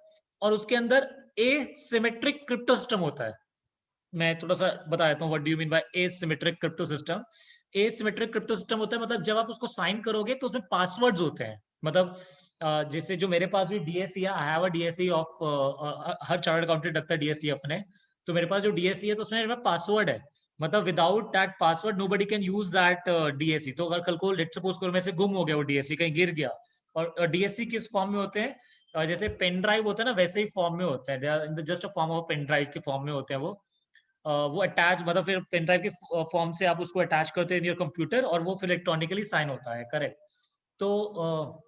A: और उसके अंदर एसिमेट्रिक क्रिप्टो सिस्टम होता है। मैं थोड़ा सा बता देता हूँ what do you mean bye asymmetric crypto system. Asymmetric crypto system होता है मतलब जब आप उसको साइन करोगे तो उसमें पासवर्ड्स होते हैं। मतलब जैसे जो मेरे पास भी DSC है, I have a DSC of, her chartered accountant रखता है DSC अपने। तो मेरे पास जो DSC है तो उसमें मेरा पासवर्ड है। मतलब without that password nobody can use that DSC। तो अगर कल को लेट्स सपोज करो मेरे से गुम हो गया वो DSC, कहीं गिर गया, और DSC किस फॉर्म में होते हैं? जैसे पेन ड्राइव होता है ना, वैसे ही फॉर्म में होते हैं, just a form of pen drive के फॉर्म में होते हैं वो। वो अटैच, मतलब फिर पेन ड्राइव के फॉर्म से आप उसको अटैच करते हैं इन योर कंप्यूटर, और वो फिर इलेक्ट्रॉनिकली साइन होता है, करेक्ट? तो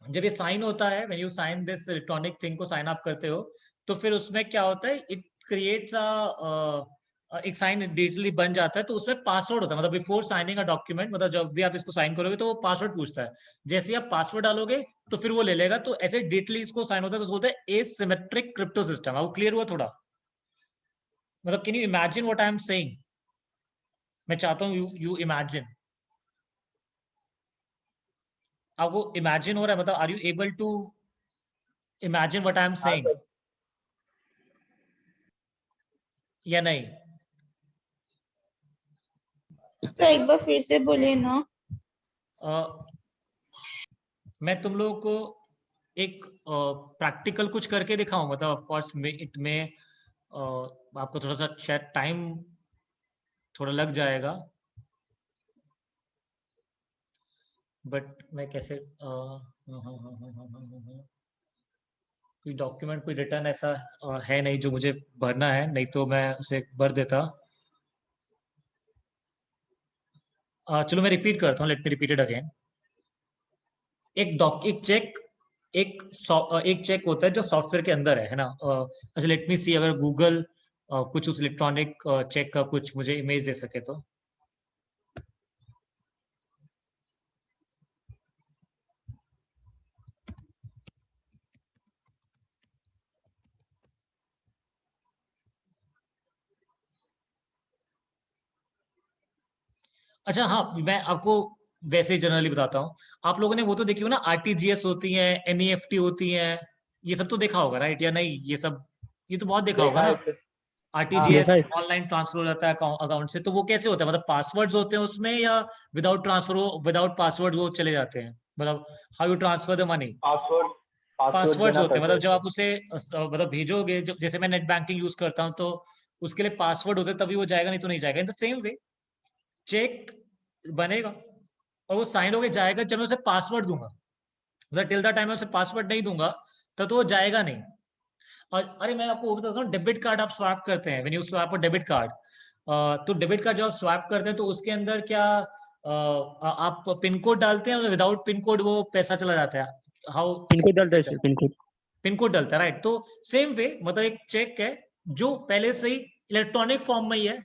A: जब ये साइन होता है, when you sign this electronic thing को साइन अप करते हो, तो फिर उसमें क्या होता है? इट क्रिएट्स एक साइन डिजिटली बन जाता है। तो उसमें पासवर्ड होता है, मतलब बिफोर साइनिंग अ डॉक्यूमेंट, मतलब जब भी आप इसको साइन करोगे तो वो पासवर्ड पूछता है। जैसे ही आप पासवर्ड डालोगे तो फिर वो ले लेगा। तो ऐसे डिजिटली इसको साइन होता है, तो बोलते हैं एसिमेट्रिक क्रिप्टो सिस्टम। आपको क्लियर हुआ थोड़ा? मतलब can you imagine what I am saying? मैं चाहता हूँ यू इमेजिन। आपको इमेजिन हो रहा है? मतलब are you able to imagine what I am
G: हाँ
A: सेइंग
G: सर।
A: या नहीं?
C: तो एक बार फिर से बोलिए ना।
A: मैं तुम लोगों को एक प्रैक्टिकल कुछ करके दिखाऊं? मतलब ऑफ कोर्स इट में आपको थोड़ा सा शायद टाइम थोड़ा लग जाएगा, बट मैं कैसे कोई डॉक्यूमेंट कोई रिटर्न ऐसा है नहीं जो मुझे भरना है, नहीं तो मैं उसे भर देता। चलो मैं रिपीट करता हूँ, let me repeat it again. एक चेक होता है जो सॉफ्टवेयर के अंदर है ना। अच्छा लेट मी सी, अगर गूगल कुछ उस इलेक्ट्रॉनिक चेक का कुछ मुझे इमेज दे सके तो। अच्छा हाँ, मैं आपको वैसे ही जनरली बताता हूँ। आप लोगों ने वो तो देखी हो ना, आरटीजीएस होती है, एनईएफटी होती है, ये सब तो देखा होगा राइट या नहीं? ये तो बहुत देखा होगा
G: देखा है
A: ना।
G: सर। हाँ
A: आरटीजीएस ऑनलाइन ट्रांसफर हो जाता है अकाउंट से, तो वो कैसे होता है? मतलब पासवर्ड्स होते हैं उसमें, या विदाउट पासवर्ड वो चले जाते हैं? मतलब how you transfer the money?
G: Password password
A: passwords
G: देना
A: होते हैं,
G: पड़ता
A: मतलब
G: है
A: जब
G: सर।
A: आप उसे मतलब भेजोगे, जैसे मैं नेट बैंकिंग यूज करता हूँ तो उसके लिए पासवर्ड होते हैं, तभी वो जाएगा, नहीं तो नहीं जाएगा। In the same way cheque बनेगा और वो साइन होके जाएगा जब मैं उसे पासवर्ड दूंगा। मतलब टिल द टाइम मैं उसे पासवर्ड नहीं दूंगा तब तो वो जाएगा नहीं। और अरे मैं आपको वो बताता हूँ, डेबिट कार्ड आप स्वैप करते हैं, when you swap a debit card, तो डेबिट कार्ड जब आप स्वैप करते हैं तो उसके अंदर क्या आप पिन कोड डालते हैं, और विदाउट पिन कोड वो पैसा चला जाता है? हाउ
H: पिन कोड डालता है sir, pin code.
A: Pin code डलता है राइट। तो सेम वे मतलब एक चेक है जो पहले से ही इलेक्ट्रॉनिक फॉर्म में ही है,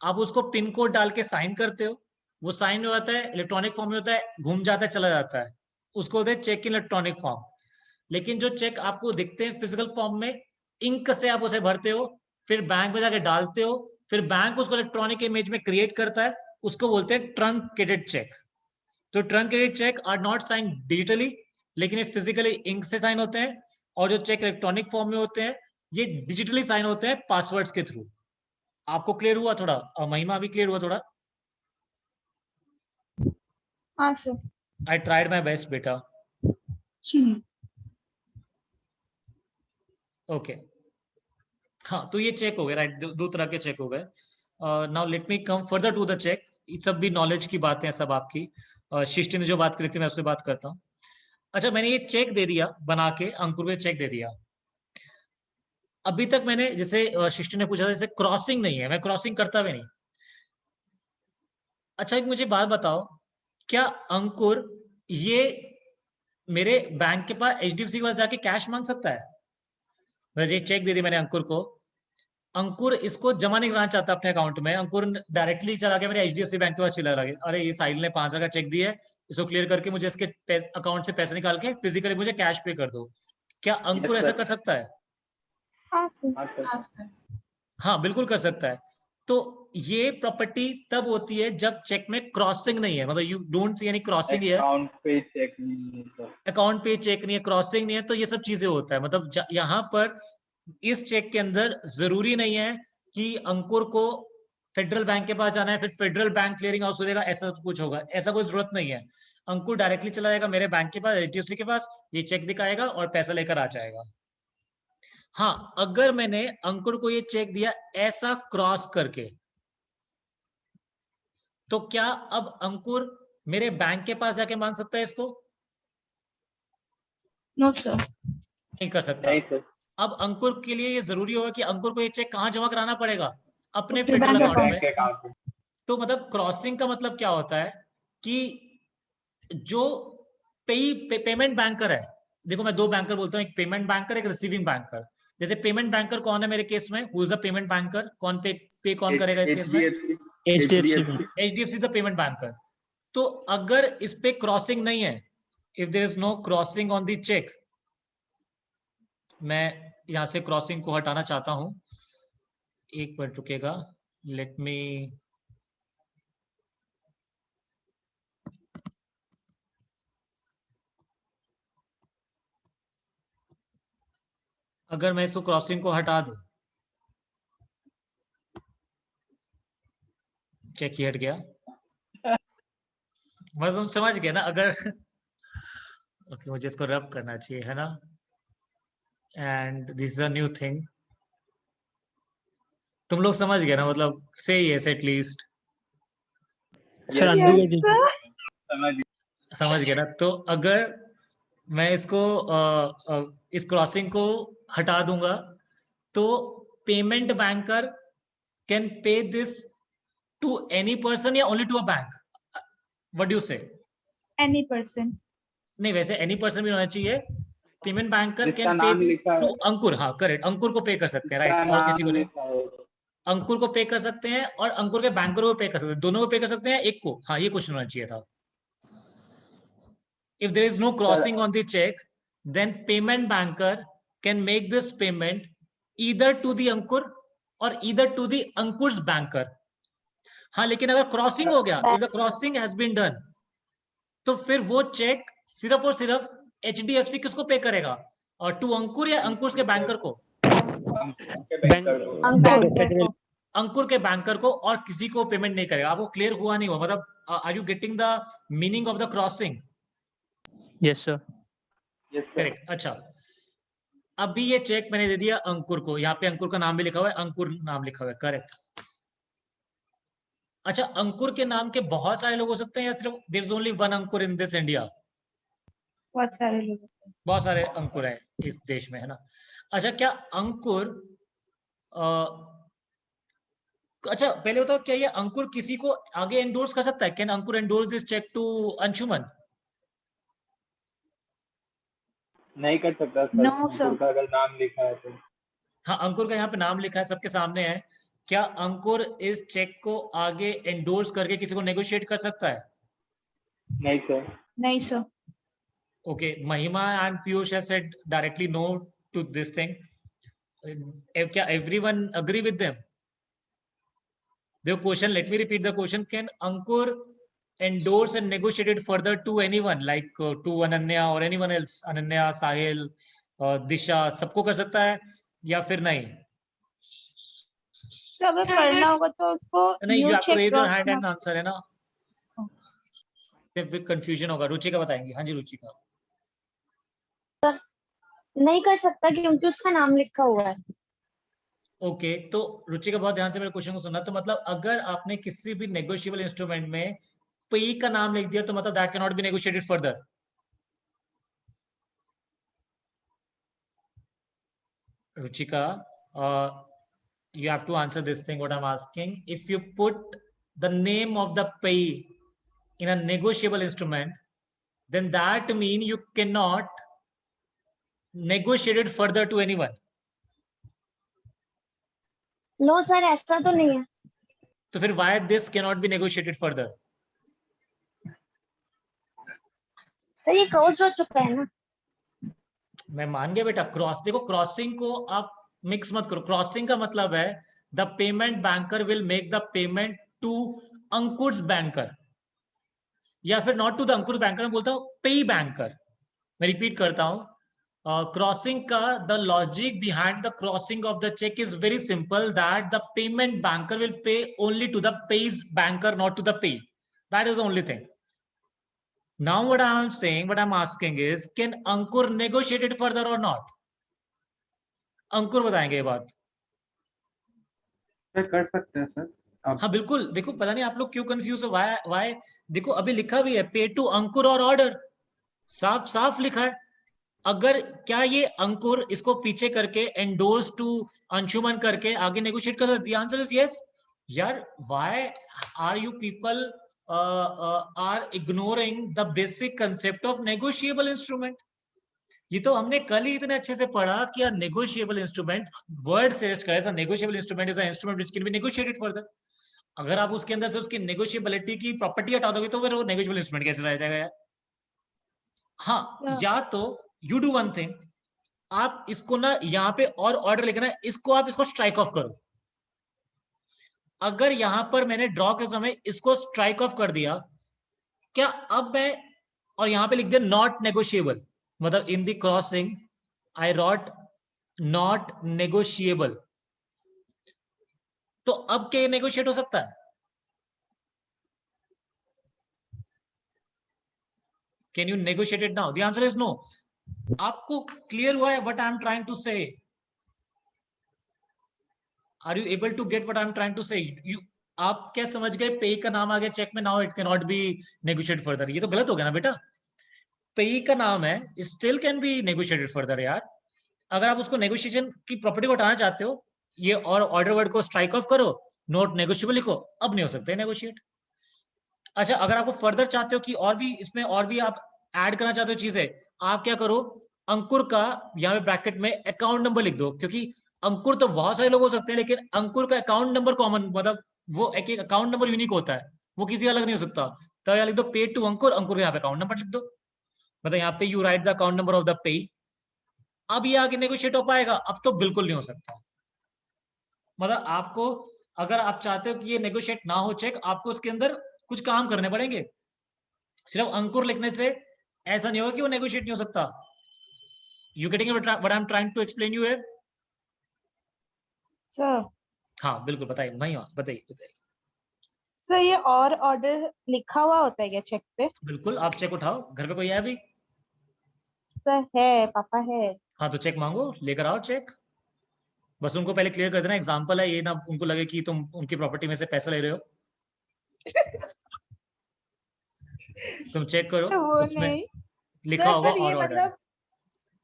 A: आप उसको पिन कोड डाल के साइन करते हो, वो साइन हो जाता है, इलेक्ट्रॉनिक फॉर्म में होता है, घूम जाता है, चला जाता है, उसको होता है चेक इन इलेक्ट्रॉनिक फॉर्म। लेकिन जो चेक आपको दिखते हैं फिजिकल फॉर्म में, इंक से आप उसे भरते हो, फिर बैंक में जाके डालते हो, फिर बैंक उसको इलेक्ट्रॉनिक इमेज में क्रिएट करता है, उसको बोलते हैं ट्रंकेटेड चेक। तो truncated cheque are not sign digitally, लेकिन ये फिजिकली इंक से साइन होते हैं। और जो चेक इलेक्ट्रॉनिक फॉर्म में होते हैं, ये डिजिटली साइन होते हैं पासवर्ड्स के थ्रू। आपको क्लियर हुआ थोड़ा? महिमा अभी क्लियर हुआ थोड़ा?
C: हाँ sir.
A: I tried my best बेटा। ओके हाँ, तो ये चेक हो गए राइट, दो तरह के चेक हो गए। Now let me come further to the cheque. ये सब भी नॉलेज की बातें हैं सब आपकी। शिष्टि ने जो बात करी थी मैं उससे बात करता हूँ। अच्छा मैंने ये चेक दे दिया बना के, अंकुर को चेक दे दिया। अभी तक मैंने जैसे शिष्टि ने पूछा था, जैसे क्रॉसिंग नहीं है, मैं क्रॉसिंग करता भी नहीं। अच्छा एक मुझे बात बताओ, क्या अंकुर ये मेरे बैंक के पास एचडीएफसी के पास जाके कैश मांग सकता है? मैं ये चेक दे दी मैंने अंकुर को, अंकुर इसको जमा नहीं कराना चाहता अपने अकाउंट में, अंकुर डायरेक्टली चला गया मेरे एचडीएफसी बैंक के पास, चला गया, अरे ये साहिल ने 5,000 का चेक दिया है, इसको क्लियर करके मुझे इसके अकाउंट से पैसे निकाल के फिजिकली मुझे कैश पे कर दो। क्या अंकुर
G: यस
A: ऐसा
G: सर।
A: कर सकता है?
C: हाँ सर।
G: हाँ सर।
E: हाँ सर।
A: हाँ बिल्कुल कर सकता है। तो ये प्रॉपर्टी तब होती है जब चेक में क्रॉसिंग नहीं है, मतलब you don't see any crossing here,
G: account pay check नहीं है सर।
A: अकाउंट पे चेक नहीं है, क्रॉसिंग नहीं है, तो ये सब चीजें होता है। मतलब यहाँ पर इस चेक के अंदर जरूरी नहीं है कि अंकुर को फेडरल बैंक के पास जाना है, फिर फेडरल बैंक क्लियरिंग हाउस हो जाएगा, ऐसा कुछ होगा, ऐसा कोई जरूरत नहीं है। अंकुर डायरेक्टली चला जाएगा मेरे बैंक के पास, एचडीएफसी के पास, ये चेक दिखाएगा और पैसा लेकर आ जाएगा। हाँ अगर मैंने अंकुर को ये चेक दिया ऐसा क्रॉस करके, तो क्या अब अंकुर मेरे बैंक के पास जाके मांग सकता है इसको?
C: No sir.
A: नहीं कर सकता।
G: नहीं सर।
A: अब अंकुर के लिए ये जरूरी होगा कि अंकुर को ये चेक कहाँ जमा कराना पड़ेगा? अपने
C: उसके
A: फेडरल
C: बैंक
A: अकाउंट में।
G: बैंक अकाउंट पे।
A: तो मतलब क्रॉसिंग का मतलब क्या होता है कि जो पेमेंट बैंकर है, देखो मैं दो बैंकर बोलता हूँ, एक पेमेंट बैंकर, एक रिसीविंग बैंकर। जैसे पेमेंट बैंकर कौन है मेरे केस में, who is the payment banker, कौन पे कौन करेगा इस केस में?
H: HDFC bank.
A: HDFC the payment banker. तो अगर इस पे क्रॉसिंग नहीं है, if there is no crossing on the cheque, मैं यहां से क्रॉसिंग को हटाना चाहता हूं, एक मिनट रुकेगा, लेट मी। अगर मैं इसको क्रॉसिंग को हटा दूं, चेक ही हट गया, मतलब तुम समझ गए ना? अगर ओके मुझे इसको रब करना चाहिए है ना, and this is a new thing. तुम लोग समझ गए ना, मतलब से यस एटलीस्ट
H: सर अंधु
D: Yes,
H: के जी
D: sir.
G: समझ
A: समझ गए ना। तो अगर मैं इसको इस क्रॉसिंग को हटा दूंगा तो payment banker can pay this to any person या only to a bank, what do you say?
C: any person.
A: नहीं, वैसे एनी पर्सन भी होना चाहिए। पेमेंट बैंकर
G: जिसका
A: कैन पे
G: नाम
A: दिस
G: लिखा
A: टू
G: है,
A: अंकुर, हाँ करेक्ट, अंकुर को पे कर सकते हैं,
G: जिसका
A: राइट, और किसी
G: नाम
A: को नहीं।
G: लिखा है।
A: अंकुर को पे कर सकते हैं और अंकुर के बैंकर को पे कर सकते हैं, दोनों को पे कर सकते हैं, एक को, हाँ ये क्वेश्चन होना चाहिए था। If there is no crossing on the check, then payment banker can make this payment either to the Ankur or either to the Ankur's banker. हाँ, लेकिन अगर क्रॉसिंग हो गया, if the crossing has been done, तो फिर वो check सिर्फ और सिर्फ HDFC किसको पे करेगा, और टू अंकुर या अंकुर के बैंकर को?
G: उनके
H: बैंक
G: बैंकर को।
H: बैंक ऑफ फेडरल
A: अंकुर के बैंकर को, और किसी को पेमेंट नहीं करेगा। आपको क्लियर हुआ नहीं हुआ? मतलब are you getting the meaning of the crossing?
H: Yes sir
G: yes sir.
A: Correct. अच्छा, अभी ये चेक मैंने दे दिया अंकुर को, यहाँ पे अंकुर का नाम भी लिखा हुआ है, अंकुर नाम लिखा हुआ है, करेक्ट। अच्छा, अंकुर के नाम के बहुत सारे लोग हो सकते हैं या सिर्फ there is only one Ankur in this India?
C: बहुत सारे लोग होते हैं।
A: बहुत सारे अंकुर है इस देश में, है ना। अच्छा, क्या अंकुर अच्छा पहले बताओ, क्या ये अंकुर किसी को आगे एंडोर्स कर सकता है? Can Ankur endorse this cheque to Anshuman?
G: नहीं कर सकता सर,
C: No,
G: अंकुर
C: sir.
G: का अगर नाम लिखा है तो।
A: हाँ, अंकुर का यहाँ पे नाम लिखा है, सबके सामने है। क्या अंकुर इस चेक को आगे एंडोर्स करके किसी को नेगोशिएट कर सकता है?
G: नहीं सर।
C: नहीं sir.
A: Okay, Mahima and Piyush has said directly no to this thing. क्या everyone agree with them? The question, let me repeat the question. Can Ankur endorse and negotiate it further to anyone, like to Ananya or anyone else? Ananya, Sahil, Disha, सबको कर सकता है या फिर नहीं?
C: तो अगर करना होगा तो उसको
A: नहीं, you
C: new
A: have to
C: cheque
A: raise your
C: drop
A: hand
C: करना।
A: and answer, है ना। फिर कंफ्यूजन होगा। रुचिका बताएंगी। हाँ जी रुचिका।
I: नहीं कर सकता क्योंकि उसका नाम लिखा हुआ है।
A: ओके, तो रुचिका बहुत ध्यान से मेरे क्वेश्चन को सुनना। तो मतलब अगर आपने किसी भी नेगोशिएबल इंस्ट्रूमेंट में पे का नाम लिख दिया तो मतलब that can not be negotiated further. Ruchika, you have to answer this thing what I'm asking. If you put the name of the payee in a negotiable instrument, then that mean you cannot negotiate it further to anyone.
I: No sir, ऐसा तो नहीं है।
A: तो फिर why this cannot be negotiated further?
I: Sir ये cross हो चुका है ना।
A: मैं मान गया बेटा। क्रॉस, देखो क्रॉसिंग को आप मिक्स मत करो। क्रॉसिंग का मतलब है the payment banker will make the payment to Ankur's banker, या फिर not to the Ankur banker, मैं बोलता हूं पे बैंकर। मैं रिपीट करता हूं, क्रॉसिंग का the logic behind the crossing of the cheque is very simple, that the payment banker will pay only to the payee's banker, not to the payee. That is the only thing. Now what I am saying, what I am asking is, can Ankur negotiate it further or not? अंकुर बताएंगे ये बात।
F: Sir कर सकते हैं sir.
A: हाँ बिल्कुल। देखो पता नहीं आप लोग क्यों कंफ्यूज हो, वाई। देखो अभी लिखा भी है पे टू अंकुर और ऑर्डर, साफ साफ लिखा है। अगर क्या ये अंकुर इसको पीछे करके एंडोर्स टू अंशुमन करके आगे नेगोशिएट कर सकती है? Answer is yes. यार why are you people are ignoring the basic concept of negotiable instrument? ये तो हमने कल ही इतने अच्छे से पढ़ा कि नेगोशिएबल इंस्ट्रूमेंट, वर्ड सजेस्ट करे negotiable instrument is a instrument which can be negotiated further. अगर आप उसके अंदर से उसकी नेगोशिएबिलिटी की प्रॉपर्टी हटा दोगे तो फिर वो नेगोशिएबल इंस्ट्रूमेंट कैसे रह जाएगा यार? हाँ, या तो यू डू वन थिंग, आप इसको ना यहाँ पे और ऑर्डर लिखना, इसको आप इसको स्ट्राइक ऑफ करो। अगर यहां पर मैंने ड्रॉ के समय इसको स्ट्राइक ऑफ कर दिया, क्या अब मैं और यहां पे लिख दिया नॉट नेगोशिएबल, मतलब in the crossing I wrote not negotiable, तो अब क्या नेगोशिएट हो सकता है? Can you negotiate it now? The answer is no. आपको क्लियर हुआ है what I am trying to say? Are you able to get what I am trying to say? You आप क्या समझ गए? पे का नाम आ गया चेक में, now it can not be negotiate further. ये तो गलत हो गया ना बेटा। पे का नाम है, still can be negotiated further यार। अगर आप उसको नेगोशिएशन की प्रॉपर्टी को हटाना चाहते हो, ये और ऑर्डर वर्ड को स्ट्राइक ऑफ करो, नोट नेगोशिएबल लिखो, अब नहीं हो सकते नेगोशिएट। अच्छा, अगर आपको फर्दर चाहते हो कि और भी इसमें और भी आप ऐड करना चाहते हो चीजें, आप क्या करो, अंकुर का यहाँ पे ब्रैकेट में अकाउंट नंबर लिख दो, क्योंकि अंकुर तो बहुत सारे लोग हो सकते हैं, लेकिन अंकुर का अकाउंट नंबर कॉमन, मतलब वो एक एक अकाउंट नंबर यूनिक होता है, वो किसी अलग नहीं हो सकता। तो यहाँ लिख दो पे टू अंकुर, अंकुर का यहाँ पे अकाउंट नंबर लिख दो, मतलब यहाँ पे you right the account number of the pay. अब ये आगे नेगोशिएट हो पाएगा? अब तो बिल्कुल नहीं हो सकता। मतलब आपको, अगर आप चाहते हो कि ये नेगोशिएट ना हो चेक, आपको उसके अंदर कुछ काम करने पड़ेंगे। सिर्फ अंकुर लिखने से ऐसा नहीं होगा कि वो नेगोशिएट नहीं हो सकता। You getting what I am trying to explain you here?
C: Sir
A: हाँ बिल्कुल, बताइए महिमा, बताइए बताइए।
C: सर ये और ऑर्डर लिखा हुआ होता है क्या चेक पे?
A: बिल्कुल, आप चेक उठाओ, घर पे कोई है अभी?
C: सर है, पापा है।
A: हाँ तो चेक मांगो, लेकर आओ चेक। बस उनको पहले क्लियर कर देना, एग्जांपल है ये, ना उनको लगे कि तुम उनकी प्रॉपर्टी में से पैसा ले रहे हो। तुम चेक करो,
C: तो वो
A: उसमें
C: नहीं
A: लिखा
C: सर,
A: होगा
C: पर ये
A: और ऑर्डर।
C: मतलब,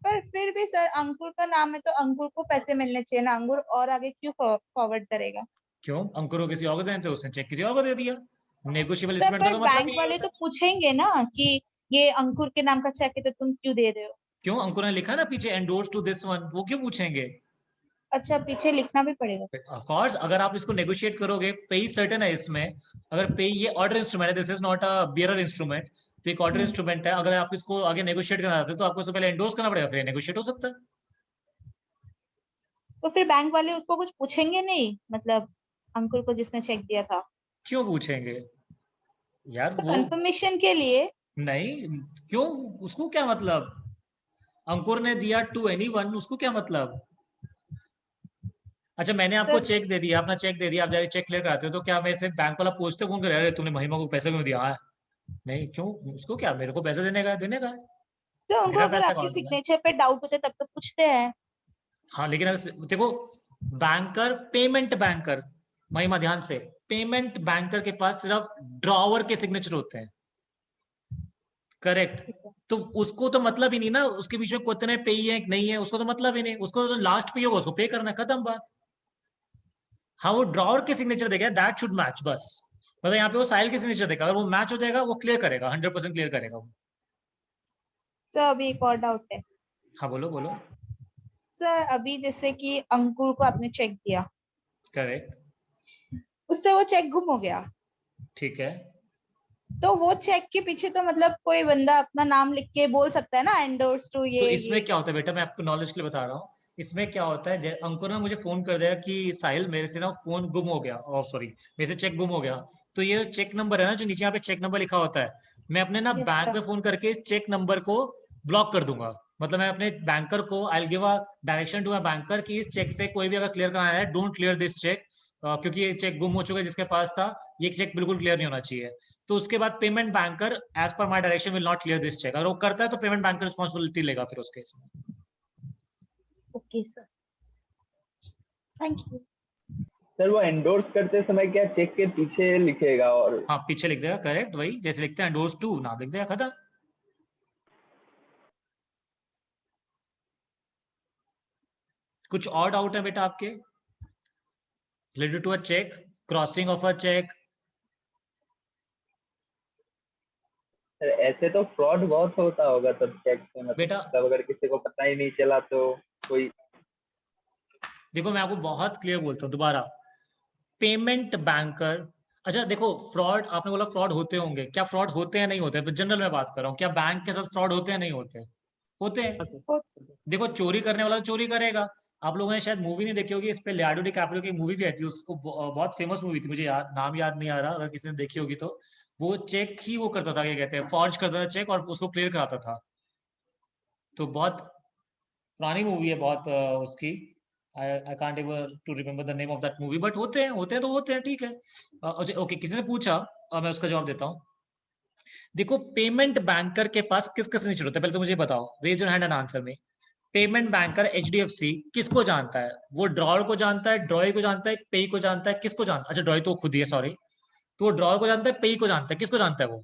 C: पर फिर भी सर अंकुर का नाम है तो अंकुर को पैसे मिलने चाहिए ना, अंकुर और आगे क्यों फॉरवर्ड करेगा?
A: क्यों? अंकुर को किसी और को देने थे, उसने चेक किसी और को दे दिया। नेगोशिएबल
C: सर
A: इंस्ट्रूमेंट का
C: पर
A: तो मतलब
C: बैंक
A: ही
C: वाले
A: होता
C: तो
A: है।
C: पूछेंगे ना कि ये अंकुर के नाम का चेक है तो तुम क्यों दे रहे हो?
A: क्यों? अंकुर ने लिखा ना पीछे एंडोर्स टू दिस वन, वो क्यों पूछेंगे?
C: अच्छा, पीछे लिखना भी पड़ेगा?
A: ऑफ कोर्स, अगर आप इसको नेगोशिएट करोगे, पे सर्टेन है इसमें। अगर पे ये ऑर्डर इंस्ट्रूमेंट है, this is not a bearer instrument, तो एक ऑर्डर इंस्ट्रूमेंट है। अगर आप इसको आगे नेगोशिएट करना चाहते हो तो आपको इसको पहले एंडोर्स करना पड़ेगा, फिर नेगोशिएट हो सकता है।
C: तो फिर बैंक वाले उसको कुछ पूछेंगे नहीं, मतलब अंकुर को जिसने चेक दिया था?
A: क्यों पूछेंगे यार?
C: तो
A: वो
C: कंफर्मेशन के लिए।
A: नहीं, क्यों? उसको क्या मतलब? अंकुर ने दिया टू एनीवन, उसको क्या मतलब? अच्छा, मैंने आपको
C: सर
A: चेक दे दिया, अपना चेक दे दिया, आप जाके चेक क्लियर कराते हो, तो क्या मेरे से बैंक वाला पूछते फोन कर, अरे तूने महिमा को पैसे क्यों दिया है? नहीं, क्यों? उसको क्या, मेरे को पैसे देने का है, देने का है।
C: तो उनको
A: मेरा
C: अगर
A: पैसा
C: आपके
A: अकाउंट में है।
C: सिग्नेचर पे डाउट होते तब तो पूछते हैं।
A: हाँ लेकिन अगर देखो, बैंकर, पेमेंट बैंकर, महिमा ध्यान से, पेमेंट बैंकर के पास सिर्फ ड्रॉवर के सिग्नेचर होते हैं, करेक्ट? तो उसको तो मतलब ही नहीं ना उसके बीच में कितने पे है कि नहीं है, उसको तो मतलब ही नहीं, उसको तो लास्ट पे होगा, उसको पे करना है, खत्म बात। हाँ, वो ड्रॉवर के सिग्नेचर देगा, दैट शुड मैच बस। मतलब यहाँ पे वो साहिल के सिग्नेचर देगा, अगर वो मैच हो जाएगा वो क्लियर करेगा, 100% क्लियर करेगा वो।
C: सर अभी एक और डाउट है।
A: हाँ बोलो बोलो।
C: सर अभी जैसे कि अंकुर को आपने चेक दिया,
A: करेक्ट,
C: उससे वो चेक गुम हो गया,
A: ठीक है।
C: तो वो चेक के पीछे तो मतलब कोई बंदा अपना नाम लिख के बोल सकता है ना, एंडोर्स टू
A: तो
C: ये
A: इसमें क्या होता है बेटा, मैं आपको नॉलेज के लिए बता रहा हूँ। इसमें क्या होता है, अंकुर ने मुझे फोन कर दिया कि साहिल मेरे से ना फोन गुम हो गया, और सॉरी मेरे से चेक गुम हो गया। तो ये चेक नंबर है ना, जो नीचे यहाँ पे चेक नंबर लिखा होता है, मैं अपने ना
C: Yes,
A: बैंक
C: sir.
A: में फोन करके इस चेक नंबर को ब्लॉक कर दूंगा। मतलब मैं अपने बैंकर को, I will give a direction to my banker कि इस चेक से कोई भी अगर क्लियर कराना है, डोंट क्लियर दिस चेक, क्योंकि ये चेक गुम हो चुका है जिसके पास था, ये चेक बिल्कुल क्लियर नहीं होना चाहिए। तो उसके बाद payment banker as per my direction will not clear this cheque. अगर वो करता है तो पेमेंट बैंकर रिस्पॉन्सिबिलिटी लेगा फिर उस केस में।
C: Okay sir, thank you.
G: Sir वो एंडोर्स करते समय क्या चेक के पीछे लिखेगा? और
A: हाँ पीछे लिख देगा, करेक्ट, वही जैसे लिखते हैं एंडोर्स टू, नाम लिख देगा, खत्म। कुछ और डाउट है बेटा आपके related to a cheque, crossing of a cheque?
G: Sir ऐसे तो फ्रॉड बहुत होता होगा तब चेक से,
A: बेटा
G: मतलब अगर किसी को पता ही नहीं चला तो कोई।
A: देखो, मैं आपको बहुत क्लियर बोलता हूँ दोबारा, पेमेंट बैंकर, अच्छा देखो, फ्रॉड आपने बोला फ्रॉड होते होंगे, क्या फ्रॉड होते हैं नहीं होते हैं? जनरल में बात कर रहा हूँ, क्या बैंक के साथ फ्रॉड होते हैं नहीं होते? होते हैं। देखो, चोरी करने वाला तो चोरी करेगा। आप लोगों ने शायद मूवी नहीं देखी होगी, इस पे लियोनार्डो डिकैप्रियो की मूवी भी आई थी, उसको बहुत फेमस मूवी थी, मुझे नाम याद नहीं आ रहा, अगर किसी ने देखी होगी तो। वो चेक ही वो करता था, क्या कहते हैं, फॉर्ज करता था चेक और उसको क्लियर कराता था। तो बहुत पुरानी मूवी है, बहुत उसकी, I can't able to remember the name of that movie, but होते हैं तो होते हैं, ठीक है। ओके, किसी ने पूछा और मैं उसका जवाब देता हूँ। देखो, पेमेंट बैंकर के पास किसका सिग्नेचर होता है, पहले तो मुझे बताओ, raise your hand and answer me. Payment banker HDFC किसको जानता है? वो ड्रॉअर को जानता है, ड्रॉई को जानता है, पेई को जानता है, किसको जानता है? अच्छा ड्रॉई तो खुद ही है, सॉरी। तो वो ड्रॉअर को जानता है, पेई को जानता है, किसको जानता है वो?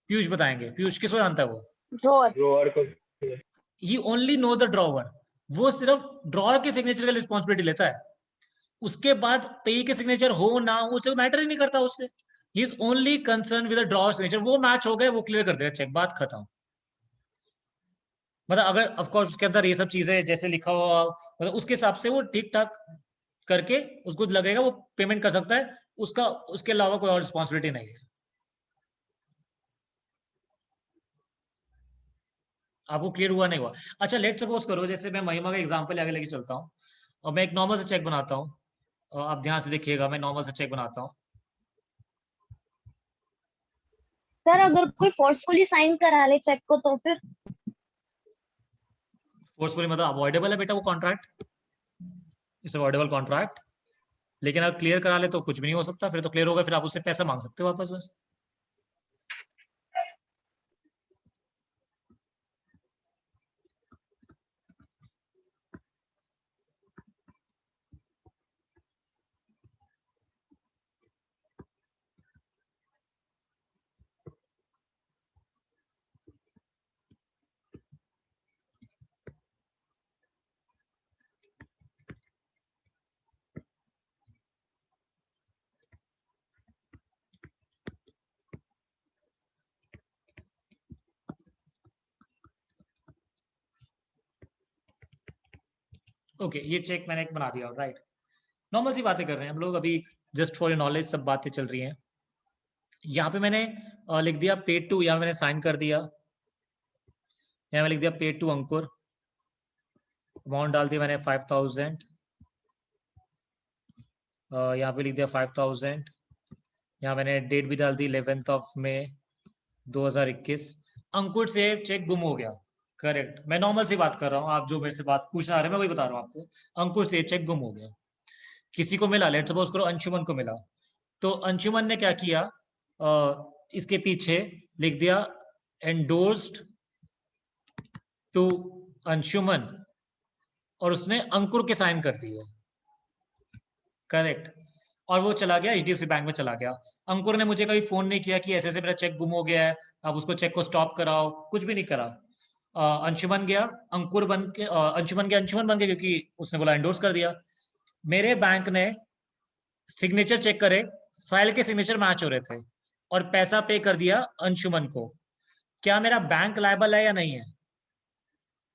A: पीयूष बताएंगे, पीयूष किसको जानता है वो?
I: ड्रॉअर।
G: ड्रॉअर को
A: ही ओनली नो द ड्रॉअर, वो सिर्फ ड्रॉअर के सिग्नेचर की रिस्पॉन्सिबिलिटी लेता है। उसके बाद पेई के सिग्नेचर हो ना हो उसे मैटर ही नहीं करता उससे। He is only concern with the drawer signature, वो मैच हो गए वो क्लियर कर देगा चेक, बात खत्म। मतलब अगर ऑफ कोर्स उसके अंदर ये सब चीजें जैसे लिखा हुआ मतलब उसके हिसाब से वो ठीक ठाक करके उसको लगेगा वो पेमेंट कर सकता है, उसका उसके अलावा कोई और रिस्पॉन्सिबिलिटी नहीं है। आपको क्लियर हुआ नहीं हुआ? अच्छा लेट सपोज करो जैसे मैं महिमा का एग्जांपल आगे लेके चलता हूँ और मैं एक नॉर्मल से चेक बनाता हूँ, और आप ध्यान से देखिएगा, मैं नॉर्मल से चेक बनाता हूँ।
I: सर अगर कोई फोर्सफुली साइन करा ले चेक को तो फिर?
A: फोर्सफुली मतलब अवॉइडेबल है बेटा वो कॉन्ट्रैक्ट, इट्स अवॉइडेबल कॉन्ट्रैक्ट। लेकिन अगर क्लियर करा ले तो कुछ भी नहीं हो सकता, फिर तो क्लियर होगा, फिर आप उससे पैसा मांग सकते हो वापस बस। ओके ये चेक मैंने एक बना दिया, राइट। नॉर्मल सी बातें कर रहे हैं हम लोग अभी, जस्ट फॉर योर नॉलेज सब बातें चल रही हैं। यहाँ पे मैंने लिख दिया पेड टू, यहाँ मैंने साइन कर दिया, यहाँ मैं लिख दिया पेड टू अंकुर, अमाउंट डाल दिया मैंने 5000, यहाँ पे लिख दिया 5000, यहाँ मैंने डेट भी डाल दी 11 मई 2021। अंकुर से चेक गुम हो गया, करेक्ट। मैं नॉर्मल सी बात कर रहा हूँ, आप जो मेरे से बात पूछना आ रहे हैं मैं वही बता रहा हूँ आपको। अंकुर से चेक गुम हो गया, किसी को मिला, लेट्स सपोज करो अंशुमन को मिला, तो अंशुमन ने क्या किया, इसके पीछे लिख दिया एंडोर्स्ड टू अंशुमन, और उसने अंकुर के साइन कर दिए, करेक्ट। और वो चला गया HDFC बैंक में चला गया। अंकुर ने मुझे कभी फोन नहीं किया कि ऐसे ऐसे मेरा चेक गुम हो गया है, अब उसको चेक को स्टॉप कराओ, कुछ भी नहीं करा। अंशुमन गया अंकुर बन के, अंशुमन गया अंशुमन बन के, क्योंकि उसने बोला एंडोर्स कर दिया। मेरे बैंक ने सिग्नेचर चेक करे, साहिल के सिग्नेचर मैच हो रहे थे, और पैसा पे कर दिया अंशुमन को। क्या मेरा बैंक लायबल है या नहीं है?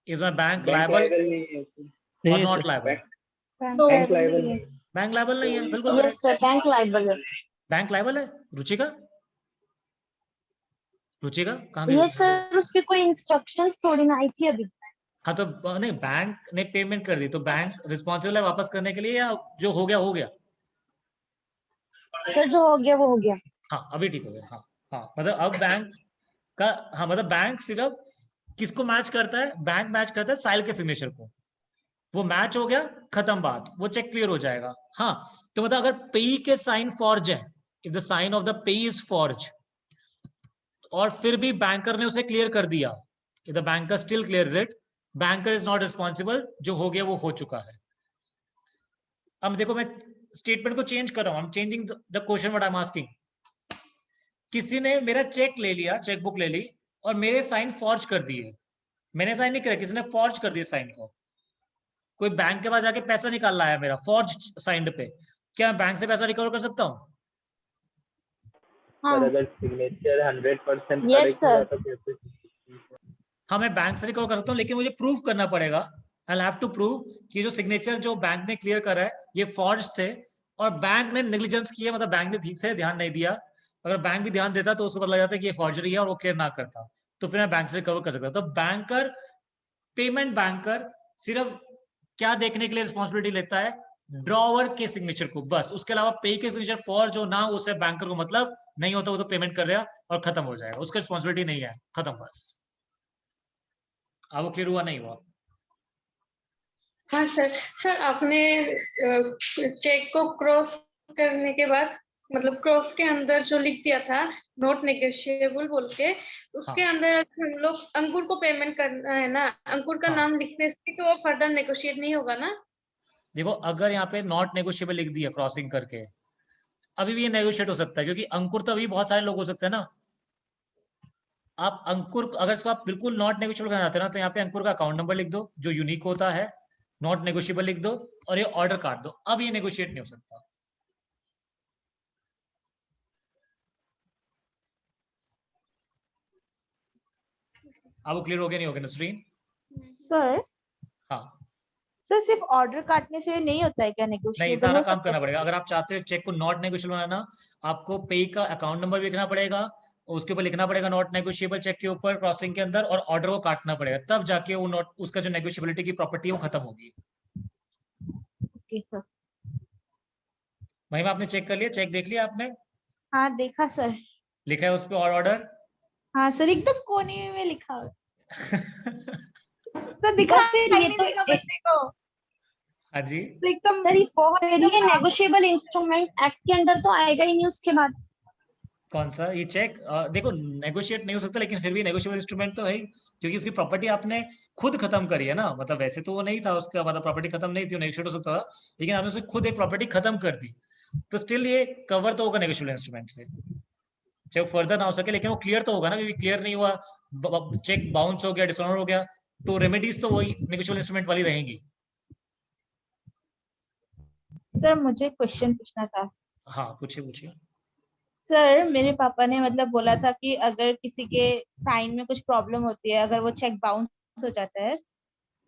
A: इज माय बैंक लायबल
G: नहीं है
A: और नॉट लायबल?
G: बैंक लायबल नहीं है।
A: बैंक लायबल नहीं है, बिल्कुल
I: यस सर बैंक लायबल है।
A: बैंक लायबल है। रुचिका, रुचिका कहाँ गई?
I: यस सर उस पे कोई इंस्ट्रक्शंस थोड़ी ना आई थी अभी।
A: हाँ तो नहीं, बैंक ने पेमेंट कर दी तो बैंक रिस्पॉन्सिबल है वापस करने के लिए, या जो हो गया हो गया?
I: सर जो हो गया वो हो गया।
A: हाँ अभी ठीक हो गया। हाँ हाँ मतलब अब बैंक का, हाँ मतलब बैंक सिर्फ किसको मैच करता है? बैंक मैच करता है साहिल के सिग्नेचर को, वो मैच हो गया, खत्म बात, वो चेक क्लियर हो जाएगा। हाँ तो मतलब अगर पेई के साइन फॉर्ज है, if the sign of the payee is forge, और फिर भी बैंकर ने उसे क्लियर कर दिया, if the banker still clears it, banker is not responsible, जो हो गया वो हो चुका है। अब देखो मैं स्टेटमेंट को चेंज कर रहा हूं, I am changing the question what I am asking. किसी ने मेरा चेक ले लिया, चेकबुक ले ली, और मेरे साइन फॉर्ज कर दिए, मैंने साइन नहीं किया, किसी ने फॉर्ज कर दिया साइन को। कोई बैंक के पास जाके पैसा निकाल लाया मेरा फॉर्ज साइंड पे, क्या मैं बैंक से पैसा रिकवर कर सकता हूँ?
I: हाँ
G: अगर सिग्नेचर 100%
I: Yes,
G: करेक्ट
I: sir.
G: हुआ तो कैसे?
A: हाँ मैं बैंक से रिकवर कर सकता हूँ, लेकिन मुझे प्रूव करना पड़ेगा, आई हैव टू प्रूव कि जो सिग्नेचर जो बैंक ने क्लियर करा है ये फॉर्ज थे, और बैंक ने नेग्लिजेंस किया, मतलब बैंक ने ठीक से ध्यान नहीं दिया। अगर बैंक भी ध्यान देता तो उसको पता लग जाता कि ये फॉर्जरी है और वो क्लियर ना करता, तो फिर मैं बैंक से रिकवर कर सकता। तो बैंकर, पेमेंट बैंकर सिर्फ क्या देखने के लिए रिस्पॉन्सिबिलिटी लेता है? ड्रॉवर के सिग्नेचर को, बस। उसके अलावा पे के सिग्नेचर फॉर्ज हो ना, उससे बैंकर को मतलब नहीं होता, वो तो पेमेंट कर दिया और खत्म हो जाएगा, उसका रिस्पॉन्सिबिलिटी नहीं है, खत्म बस। वो क्लियर हुआ नहीं हुआ?
B: हाँ सर। सर आपने चेक को क्रॉस करने के बाद मतलब क्रॉस के अंदर जो लिख दिया था नॉट नेगोशिएबल बोल के, उसके अंदर हम लोग अंकुर को पेमेंट करना है ना, अंकुर का नाम लिखने से तो वो फर्दर नेगोशिएट नहीं होगा ना।
A: देखो अगर यहाँ पे नॉट नेगोशिएबल लिख दिया क्रॉसिंग करके, अभी भी ये नेगोशिएट हो सकता है, क्योंकि अंकुर तो अभी बहुत सारे लोग हो सकते हैं ना। आप अंकुर अगर इसको आप बिल्कुल नॉट नेगोशिएबल करना चाहते हो ना, तो यहाँ पे अंकुर का अकाउंट नंबर लिख दो जो यूनिक होता है, नॉट नेगोशिएबल लिख दो और ये ऑर्डर काट दो। अब ये नेगोशिएट नहीं हो सकता। अब वो क्लियर हो गया नहीं हो गया नसरीन?
C: सर
A: हाँ
C: सर सिर्फ ऑर्डर काटने से नहीं होता है क्या
A: नहीं,
C: नेगोशिएबल
A: सारा
C: हो
A: काम
C: सकता
A: करना
C: है?
A: पड़ेगा। अगर आप चाहते हो चेक को नॉट नेगोशिएबल बनाना, आपको पे का अकाउंट नंबर भी लिखना पड़ेगा, उसके ऊपर लिखना पड़ेगा नॉट नेगोशिएबल चेक के ऊपर क्रॉसिंग के अंदर, और ऑर्डर को काटना पड़ेगा, तब जाके वो नॉट उसका जो नेगोशिएबिलिटी की प्रॉपर्टी है वो खत्म होगी।
C: Okay sir.
A: महिमा आपने चेक कर लिया? चेक देख लिया आपने?
C: हाँ देखा सर।
A: लिखा है उस पर और ऑर्डर?
C: हाँ सर एकदम कोने में लिखा है। तो
I: सर
C: दिखा
I: फिर
C: नहीं
I: ये तो
C: देगा बच्चे को।
A: हाँ जी
C: तो एकदम
I: सर
C: बहुत
I: फिर ये नेगोशिएबल इंस्ट्रूमेंट एक्ट के अंदर तो आएगा ही नहीं उसके बाद।
A: कौन सा ये चेक? देखो नेगोशिएट नहीं हो सकता, लेकिन फिर भी नेगोशिएबल इंस्ट्रूमेंट तो है ही, क्योंकि उसकी प्रॉपर्टी आपने खुद खत्म करी है ना। मतलब वैसे तो वो नहीं था उसका, मतलब प्रॉपर्टी खत्म नहीं थी, नेगोशिएट हो सकता था, लेकिन आपने उसकी खुद एक प्रॉपर्टी खत्म कर दी, तो स्टिल ये कवर तो होगा नेगोशिएबल इंस्ट्रूमेंट से, चाहे फर्दर ना हो सके, लेकिन वो क्लियर तो होगा ना। क्योंकि क्लियर नहीं हुआ, चेक बाउंस हो गया, डिसऑनर हो गया, तो रेमेडीज तो वही नेगोशिएबल इंस्ट्रूमेंट वाली रहेंगी।
C: सर मुझे क्वेश्चन पूछना था।
A: हाँ पूछिए पूछिए।
C: सर मेरे पापा ने मतलब बोला था कि अगर किसी के साइन में कुछ प्रॉब्लम होती है, अगर वो चेक बाउंस हो जाता है,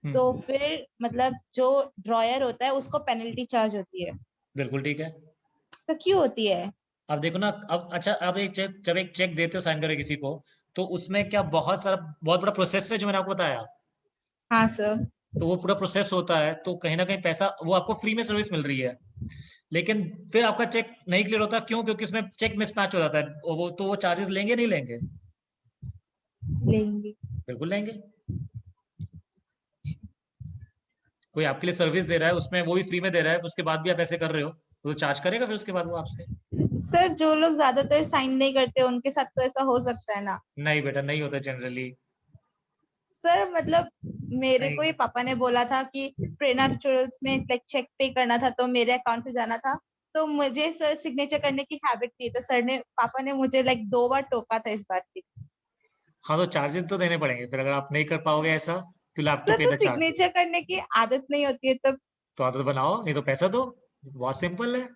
C: तो फिर मतलब जो ड्रॉयर होता है उसको पेनल्टी चार्ज होती है।
A: बिल्कुल ठीक है।
C: तो क्यों होती है?
A: अब देखो ना, अब अच्छा, अब एक चेक, जब एक चेक देते हो साइन करे किसी को, तो उसमें क्या बहुत बड़ा प्रोसेस है जो मैंने आपको बताया।
C: हाँ सर। तो
A: वो पूरा प्रोसेस होता है, तो कहीं ना कहीं पैसा वो आपको फ्री में सर्विस मिल रही है, लेकिन फिर आपका चेक नहीं क्लियर होता। क्यों? क्योंकि उसमें चेक मिसमैच हो जाता है। वो तो वो चार्जेस लेंगे नहीं लेंगे?
C: लेंगे।
A: बिल्कुल लेंगे। कोई आपके लिए सर्विस दे रहा है, उसमें वो भी फ्री में दे रहा है, उसके बाद भी आप ऐसे कर रहे हो, तो चार्ज करेगा फिर उसके बाद वो आपसे।
C: सर जो लोग ज्यादातर साइन नहीं करते उनके साथ तो ऐसा हो सकता है ना?
A: नहीं बेटा, नहीं होता जनरली।
C: सर मतलब मेरे
A: नहीं।
C: को ही पापा ने बोला था कि प्रेरणा ट्यूटोरियल्स में लाइक चेक पे करना था, तो मेरे अकाउंट से जाना था, तो मुझे सर सिग्नेचर करने की हैबिट थी, तो पापा ने मुझे लाइक 2 बार टोका था इस बात की।
A: हाँ तो चार्जेस तो देने पड़ेंगे फिर, अगर आप नहीं कर पाओगे ऐसा, तो यू हैव टू
C: सर
A: पे
C: तो
A: द चार्ज।
C: सिग्नेचर करने की आदत नहीं होती है तब।
A: तो आदत बनाओ, नहीं तो पैसा दो, बहुत सिंपल है।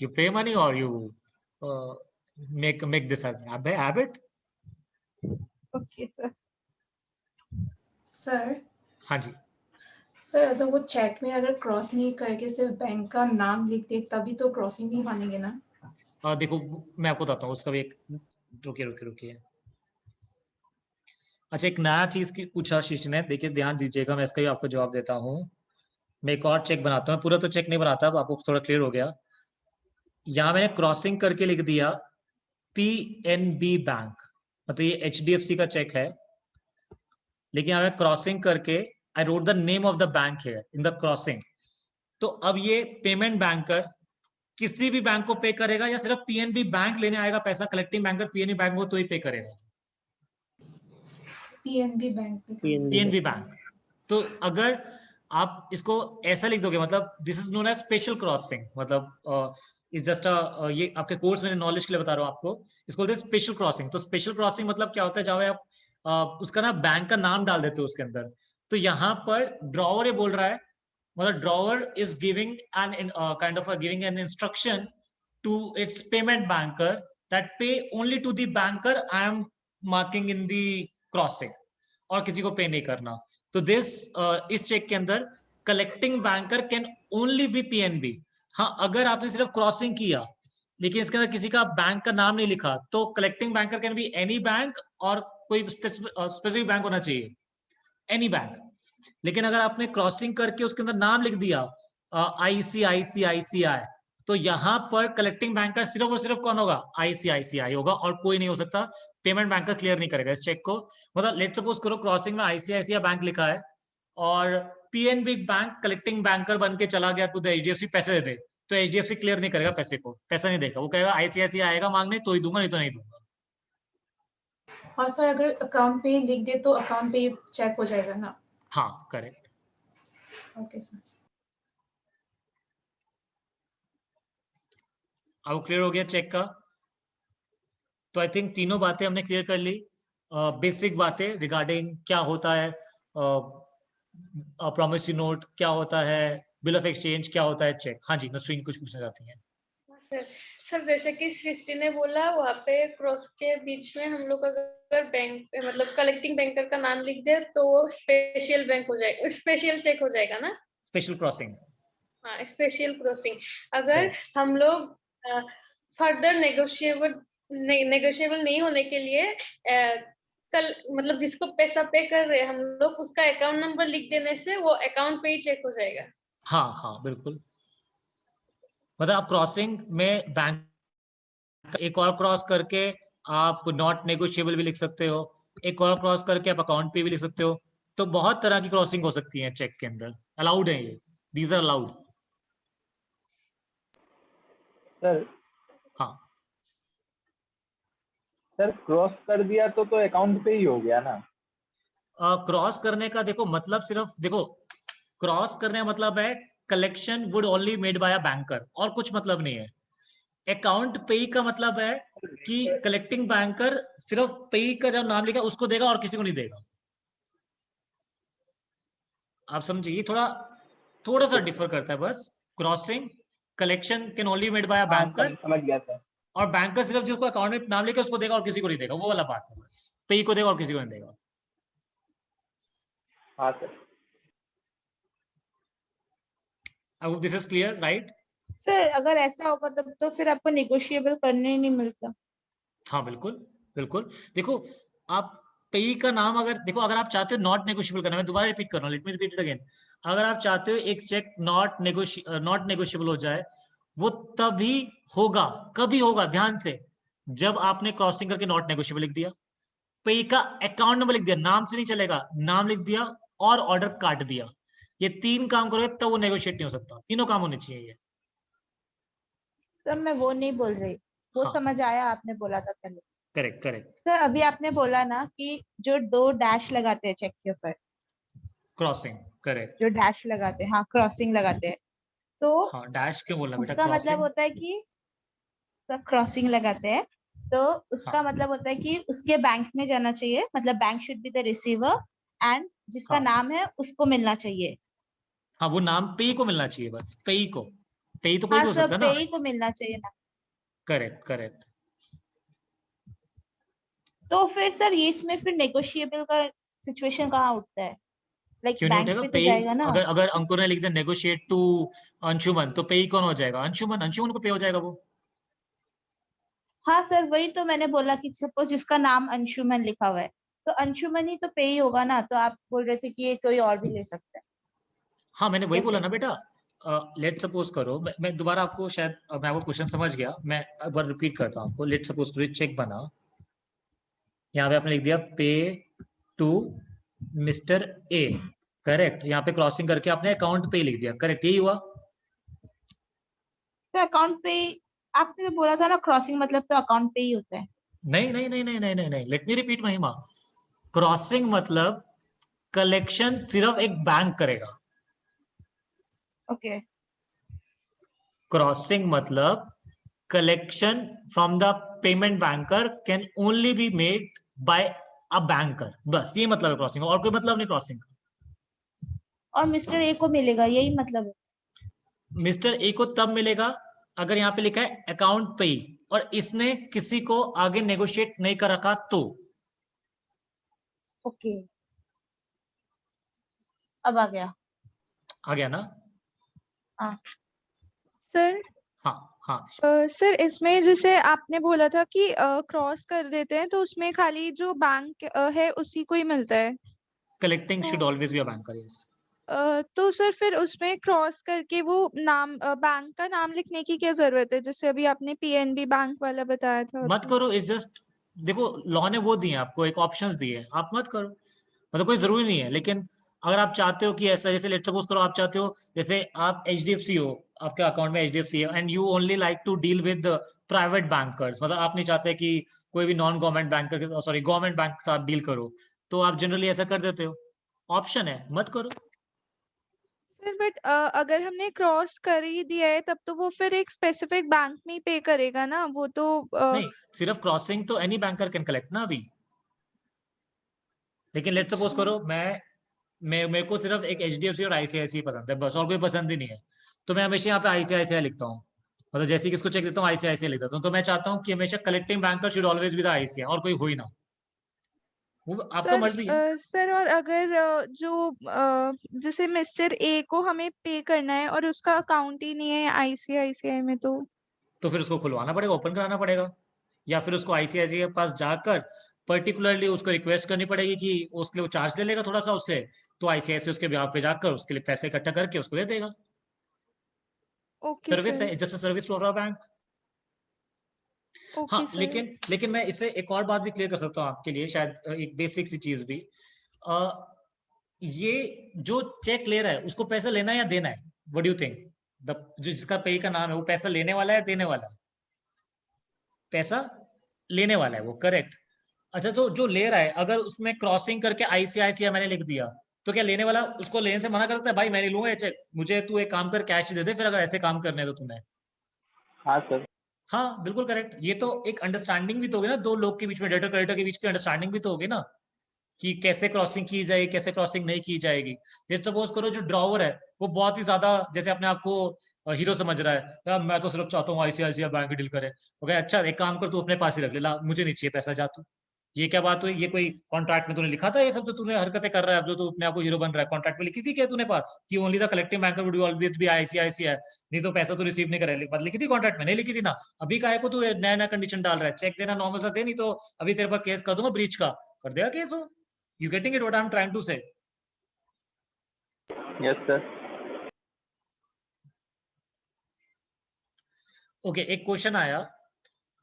A: यू पे मनी और you make this as habit.
C: Okay sir.
E: Sir
A: हाँ जी।
E: सर अगर वो चेक में अगर क्रॉस नहीं करके सिर्फ बैंक का नाम लिख दे तभी तो क्रॉसिंग नहीं मानेंगे ना?
A: देखो मैं आपको बताता हूँ उसका भी एक, रुकिए रुकिए रुकिए। अच्छा, एक नया चीज की पूछा शिश ने, देखिए ध्यान दीजिएगा, मैं इसका भी आपको जवाब देता हूँ। मैं एक और चेक बनाता हूँ, पूरा तो चेक नहीं बनाता, अब आपको थोड़ा क्लियर हो गया। यहाँ मैंने क्रॉसिंग करके लिख दिया PNB बैंक, मतलब ये HDFC का चेक है, लेकिन यहाँ मैं क्रॉसिंग करके I wrote the name of the bank here in the crossing. तो अब ये पेमेंट बैंकर किसी भी बैंक को पे करेगा, या सिर्फ PNB बैंक लेने आएगा पैसा, कलेक्टिंग बैंकर PNB बैंक वो तो ही पे करेगा?
E: PNB बैंक में
A: PNB बैंक। तो अगर आप इसको ऐसा लिख दोगे, मतलब this is known as special crossing, मतलब इज जस्ट ये आपके कोर्स में नॉलेज के लिए बता रहा हूँ आपको, इसको बोलते हैं स्पेशल क्रॉसिंग। तो स्पेशल क्रॉसिंग मतलब क्या होता है, जहाँ आप उसका ना बैंक का नाम डाल देते हो उसके अंदर। तो यहाँ पर ड्रॉवर ये बोल रहा है, मतलब drawer is giving an kind of giving an instruction to its payment banker that pay only to the banker I am marking in the crossing, और किसी को पे नहीं करना। तो इस चेक के अंदर collecting banker can only be PNB। हाँ, अगर आपने सिर्फ क्रॉसिंग किया लेकिन इसके अंदर किसी का बैंक का नाम नहीं लिखा, तो collecting banker can be any bank, और कोई स्पेसिफिक बैंक होना चाहिए, एनी बैंक। लेकिन अगर आपने क्रॉसिंग करके उसके अंदर नाम लिख दिया ICICI, तो यहां पर कलेक्टिंग बैंकर सिर्फ और सिर्फ कौन होगा? ICICI होगा, और कोई नहीं हो सकता। पेमेंट बैंकर क्लियर नहीं करेगा इस चेक को। मतलब लेट सपोज करो क्रॉसिंग में ICICI बैंक लिखा है और PNB बैंक कलेक्टिंग बैंकर बन के चला गया टू द HDFC पैसे दे दे, तो HDFC क्लियर नहीं करेगा पैसे को, पैसा नहीं देगा, वो कहेगा ICICI आएगा मांगने तो ही दूंगा, नहीं तो नहीं दूंगा।
E: और सर अगर अकाउंट पे लिख दे तो अकाउंट पे चेक हो जाएगा ना?
A: हाँ करेक्ट।
E: Okay sir.
A: अब क्लियर हो गया चेक का? तो आई थिंक तीनों बातें हमने क्लियर कर ली, बेसिक बातें रिगार्डिंग क्या होता है प्रॉमिसरी नोट, क्या होता है बिल ऑफ एक्सचेंज, क्या होता है चेक। हाँ जी नसरीन कुछ पूछना चाहती हैं?
B: सर जैसे कि सृष्टि ने बोला वहाँ पे क्रॉस के बीच में हम लोग अगर बैंक मतलब कलेक्टिंग बैंकर का नाम लिख दे तो वो स्पेशल बैंक हो जाएगा, स्पेशल चेक हो जाएगा ना?
A: Special crossing.
B: हाँ स्पेशल क्रॉसिंग। अगर हम लोग फर्दर नेगोशिएबल नहीं होने के लिए कल मतलब जिसको पैसा पे कर रहे हैं हम लोग उसका अकाउंट नंबर लिख देने से वो अकाउंट पे ही चेक हो जाएगा।
A: हाँ हाँ बिल्कुल, मतलब आप क्रॉसिंग में बैंक एक और क्रॉस करके आप नॉट नेगोशिएबल भी लिख सकते हो, एक और क्रॉस करके आप अकाउंट पे भी लिख सकते हो, तो बहुत तरह की क्रॉसिंग हो सकती है चेक के अंदर, अलाउड है ये, दीज आर अलाउड।
G: सर
A: हाँ
G: सर क्रॉस कर दिया तो अकाउंट पे ही हो गया ना?
A: क्रॉस करने का देखो मतलब सिर्फ देखो, क्रॉस करने का मतलब है collection would only made by a banker, और कुछ मतलब नहीं है। अकाउंट पेई का मतलब है कि कलेक्टिंग बैंकर सिर्फ पेई का जब नाम लिखा उसको देगा और किसी को नहीं देगा। आप समझिए, थोड़ा सा डिफर करता है बस। Crossing collection can only made by a banker,
G: समझ गया सर।
A: और बैंकर सिर्फ जिसको अकाउंट में नाम लिखा उसको देगा और किसी को नहीं देगा, वो वाला बात है बस। पेई को देगा और किसी को नहीं देगा।
G: हाँ sir.
A: I hope this is clear, right?
C: Sir अगर ऐसा होगा तब तो फिर आपको नेगोशिएबल करने ही नहीं मिलता।
A: हाँ बिल्कुल बिल्कुल। देखो आप पेई का नाम अगर देखो, अगर आप चाहते हो नॉट नेगोशिएबल करना, मैं दोबारा रिपीट कर रहा हूँ, let me repeat it again. अगर आप चाहते हो एक चेक नॉट नेगोशिएबल हो जाए, वो तभी होगा, कभी होगा, ध्यान से, जब आपने क्रॉसिंग करके नॉट नेगोशिएबल लिख दिया, पेई का अकाउंट नंबर लिख दिया, नाम से नहीं चलेगा, नाम लिख दिया और ऑर्डर काट दिया, ये तीन काम करोगे तब वो नेगोशिएट नहीं हो सकता, तीनों काम होने चाहिए ये।
C: सर मैं वो नहीं बोल रही, वो
A: हाँ
C: समझ आया आपने बोला था पहले।
A: Correct correct.
C: सर अभी आपने बोला ना कि जो 2 डैश लगाते हैं चेक के ऊपर,
A: क्रॉसिंग करेक्ट।
C: जो डैश लगाते हैं, हाँ क्रॉसिंग लगाते हैं, तो
A: हाँ डैश क्यों बोला बेटा?
C: उसका मतलब
A: क्रॉसिंग
C: होता है कि सर क्रॉसिंग लगाते हैं तो उसका
A: हाँ
C: मतलब होता है कि उसके बैंक में जाना चाहिए, मतलब bank should be the receiver and जिसका
A: हाँ
C: नाम है उसको मिलना चाहिए।
A: हाँ, वो नाम पेई को मिलना चाहिए, बस पेई को, पेई तो कोई
C: हाँ
A: भी हो
C: सर
A: सकता है ना।
C: पेई को मिलना चाहिए ना।
A: Correct correct.
C: तो फिर सर ये इसमें फिर नेगोशिएबल का सिचुएशन कहाँ उठता है? लाइक
A: क्यों नहीं
C: बैंक
A: उठेगा?
C: पे तो
A: पेई,
C: जाएगा ना।
A: अगर अगर अंकुर ने लिख दिया नेगोशिएट टू अंशुमन, तो पेई कौन हो जाएगा? अंशुमन, अंशुमन को पे हो जाएगा वो।
C: हाँ सर वही तो मैंने बोला कि सपोज जिसका नाम अंशुमन लिखा हुआ है तो अंशुमन ही तो पेई होगा ना, तो आप बोल रहे थे कि ये कोई और भी ले सकता है।
A: हाँ मैंने वही बोला
C: कैसे?
A: ना बेटा, लेट सपोज करो, मैं दोबारा आपको शायद मैं आपको क्वेश्चन समझ गया, मैं एक बार रिपीट करता हूँ आपको। लेट सपोज करो चेक बना, यहाँ पे आपने लिख दिया पे टू मिस्टर ए, करेक्ट, यहाँ पे क्रॉसिंग करके आपने अकाउंट पे लिख दिया, करेक्ट, यही हुआ।
C: तो अकाउंट पे आपने तो बोला था ना क्रॉसिंग मतलब तो अकाउंट पे ही होता है।
A: नहीं नहीं नहीं नहीं नहीं नहीं नहीं, लेट मी रिपीट महिमा। क्रॉसिंग मतलब कलेक्शन सिर्फ एक बैंक करेगा।
C: ओके
A: क्रॉसिंग मतलब collection from the payment banker can only be made by a banker, बस ये मतलब है क्रॉसिंग, और कोई मतलब नहीं क्रॉसिंग का।
C: और मिस्टर ए को मिलेगा, यही मतलब है?
A: मिस्टर ए को तब मिलेगा अगर यहाँ पे लिखा है अकाउंट पे, और इसने किसी को आगे नेगोशिएट नहीं कर रखा तो।
C: ओके अब आ गया।
A: आ गया ना?
C: हाँ
D: सर
A: हाँ हाँ
D: सर इसमें जैसे आपने बोला था कि क्रॉस कर देते हैं तो उसमें खाली जो बैंक है उसी को ही मिलता है।
A: कलेक्टिंग
D: तो
A: should always be a banker, yes.
D: तो सर फिर उसमें क्रॉस करके वो नाम बैंक का नाम लिखने की क्या जरूरत है, जैसे अभी आपने PNB बैंक वाला बताया था
A: मत
D: तो।
A: करो, इज जस्ट, देखो लॉ ने वो दिए आपको एक ऑप्शंस दिए, आप मत करो, मतलब कोई जरूरी नहीं है, लेकिन अगर आप चाहते हो कि ऐसा, जैसे लेट्स सपोज करो आप चाहते हो, जैसे आप HDFC हो, आपके अकाउंट में HDFC है, and you only like to deal with private bankers, मतलब आप नहीं चाहते कि कोई भी non government banker, sorry government bank के साथ डील करो, तो आप जनरली ऐसा कर देते हो। ऑप्शन है, मत करो।
D: सर बट अगर हमने क्रॉस कर ही दिया है तब तो वो फिर एक स्पेसिफिक बैंक में ही पे करेगा ना, वो तो
A: नहीं, सिर्फ क्रॉसिंग तो एनी बैंकर कैन कलेक्ट ना अभी। लेकिन लेट्स सपोज करो मैं मेरे को सिर्फ एक HDFC और ICICI पसंद है बस, और कोई पसंद ही नहीं है, तो मैं हमेशा यहाँ पे ICICI लिखता हूँ, मतलब जैसे कि इसको चेक देता हूँ ICICI लिख देता हूँ। तो मैं चाहता हूँ कि हमेशा collecting banker should always be the ICICI, और कोई हो ही ना, वो आपका
D: सर
A: मर्जी है।
D: सर और अगर जैसे मिस्टर ए को हमें पे करना है और उसका अकाउंट ही नहीं है ICICI में,
A: तो फिर उसको खुलवाना पड़ेगा, ओपन कराना पड़ेगा, या फिर उसको ICICI के पास जाकर पर्टिकुलरली उसको रिक्वेस्ट करनी पड़ेगी कि उसके लिए वो चार्ज ले लेगा थोड़ा सा उससे, तो ICICI उसके ब्याह पे जाकर उसके लिए पैसे इकट्ठा करके उसको दे देगा।
D: ओके
A: सर्विस है,
D: sir,
A: just service to our bank. हाँ,
D: ओके सर।
A: लेकिन मैं इससे एक और बात भी क्लियर कर सकता हूँ आपके लिए, शायद एक बेसिक सी चीज भी। ये जो चेक ले रहा है उसको पैसा लेना है या देना है? What do you think? जो जिसका पे का नाम है वो पैसा लेने वाला है देने वाला है? पैसा लेने वाला है वो, करेक्ट। अच्छा, तो जो ले रहा है अगर उसमें क्रॉसिंग करके ICICI मैंने लिख दिया, तो क्या लेने वाला उसको लेने से मना कर सकता है? भाई मैं नहीं लूंगा ये चेक, मुझे तू एक काम कर कैश दे दे फिर, अगर ऐसे काम करने तो तुम्हें।
G: हाँ सर।
A: हाँ बिल्कुल करेक्ट। ये तो एक अंडरस्टैंडिंग भी तो होगी ना दो लोग के बीच में, डेटर क्रेडिटर के बीच की अंडरस्टैंडिंग भी तो होगी ना, कि कैसे क्रॉसिंग की जाएगी, कैसे क्रॉसिंग नहीं की जाएगी। जैसे सपोज करो जो ड्रॉवर है वो बहुत ही ज्यादा जैसे अपने आप को हीरो समझ रहा है, यार मैं तो सिर्फ चाहता हूँ ICICI बैंक डील करे। ओके अच्छा, एक काम कर, तू अपने पास ही रख ले, ला मुझे नहीं चाहिए पैसा, जा तू। ये क्या बात हुई? ये कोई कॉन्ट्रैक्ट में तूने लिखा था ये सब जो तूने हरकतें कर रहा है अब, जो तू अपने आप को हीरो बन रहा है? कॉन्ट्रैक्ट में लिखी थी क्या तूने पास कि only the collecting banker would always be ICICI, नहीं तो पैसा तो रिसीव नहीं करे? बात लिखी थी कॉन्ट्रैक्ट में? नहीं लिखी थी ना। अभी काहे को तू नया नया कंडीशन डाल रहा है? चेक देना नॉर्मल सा दे, नहीं तो अभी तेरे पर केस कर दूंगा ब्रीच का, कर देगा केस हो। You getting it what I'm trying to say?
G: Yes sir.
A: Okay, एक क्वेश्चन आया,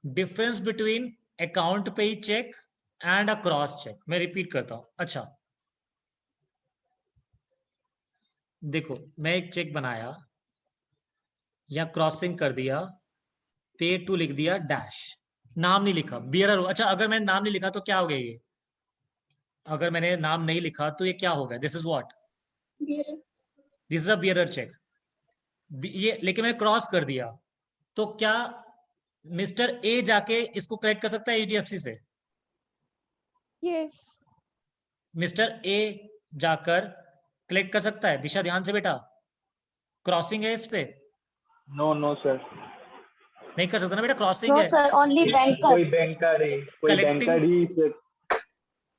A: difference between account pay cheque and a cross cheque. मैं रिपीट करता हूं। अच्छा देखो, मैं एक चेक बनाया या क्रॉसिंग कर दिया, पे टू लिख दिया, डैश, नाम नहीं लिखा, बियरर। अच्छा अगर मैंने नाम नहीं लिखा तो क्या हो गया? ये अगर मैंने नाम नहीं लिखा तो ये क्या हो गया? This is what? This is a bearer cheque. ये लेकिन मैंने क्रॉस कर दिया, तो क्या मिस्टर ए जाके इसको कलेक्ट कर सकता है HDFC से?
D: यस।
A: मिस्टर ए जाकर कलेक्ट कर सकता है? दिशा ध्यान से बेटा, क्रॉसिंग है इस पे।
G: No no sir.
A: नहीं कर सकता ना बेटा, क्रॉसिंग
I: नो
A: है।
I: Sir, only banker.
G: कोई बैंकर ही
D: सर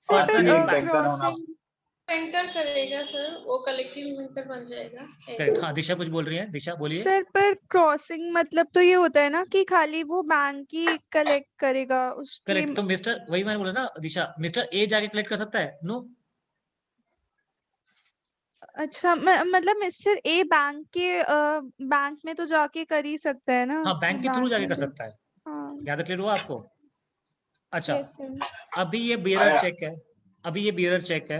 A: पर्सन
D: फिर
A: इन बैंक।
D: क्रॉसिंग
B: बैंकर करेगा सर, वो कलेक्टिंग बैंकर बन जाएगा।
A: करेक्ट। हाँ दिशा कुछ बोल रही है, दिशा बोलिए।
D: सर पर क्रॉसिंग मतलब तो ये होता है ना कि खाली वो बैंक ही कलेक्ट करेगा उसकी।
A: करेक्ट, तो मिस्टर, वही मैंने बोला ना दिशा, मिस्टर ए जाके कलेक्ट कर सकता है? नो।
D: अच्छा मतलब मिस्टर ए बैंक के बैंक में तो जाके कर ही सकता है ना।
A: हाँ बैंक के थ्रू
D: बैंक
A: जाके
D: में
A: कर
D: तो
A: सकता है।
D: हाँ।
A: याद क्लियर हुआ आपको? अच्छा,
D: यस सर।
A: अभी ये बियरर चेक है, अभी ये बियरर चेक है,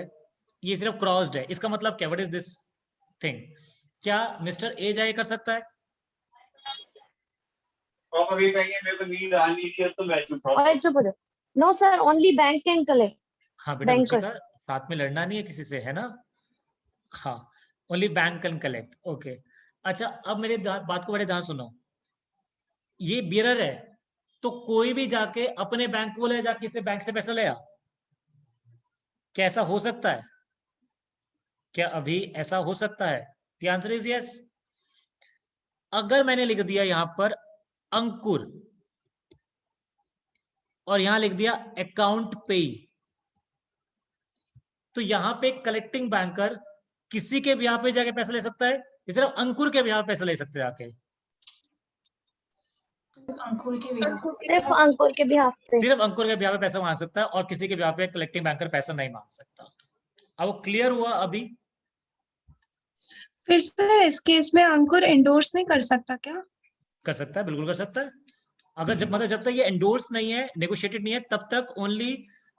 A: ये सिर्फ क्रॉस्ड है, इसका मतलब क्या? What is this thing? क्या मिस्टर ए जाके कर सकता है?
I: No sir, only bank can collect.
A: हाँ बेटा
I: Bankers.
A: रुचिका, साथ में लड़ना नहीं है किसी से, है ना? हाँ, only bank can collect. Okay अच्छा, अब मेरे बात को बड़े ध्यान सुनो। ये बियरर है, तो कोई भी जाके अपने बैंक को ले जाके किसी बैंक से पैसा ले आ? क्या ऐसा हो सकता है? क्या अभी ऐसा हो सकता है? The answer is yes. अगर मैंने लिख दिया यहां पर अंकुर और यहां लिख दिया अकाउंट पे, तो यहां पे कलेक्टिंग बैंकर किसी के भी यहां पे जाके पैसा ले सकता है? सिर्फ अंकुर के भी यहां पैसा ले सकते हैं जाके?
E: अंकुर के भी
I: सिर्फ अंकुर के बिहाफ पे।
A: सिर्फ अंकुर के ब्याह पे पैसा मांग सकता है और किसी के ब्याह पे कलेक्टिंग बैंकर पैसा नहीं मांग सकता। अब वो क्लियर हुआ अभी?
J: फिर सर इस केस में अंकुर एंडोर्स नहीं कर सकता क्या?
A: कर सकता है, बिल्कुल कर सकता है। अगर जब तक ये एंडोर्स नहीं है, नेगोशिएटेड नहीं है, तब तक only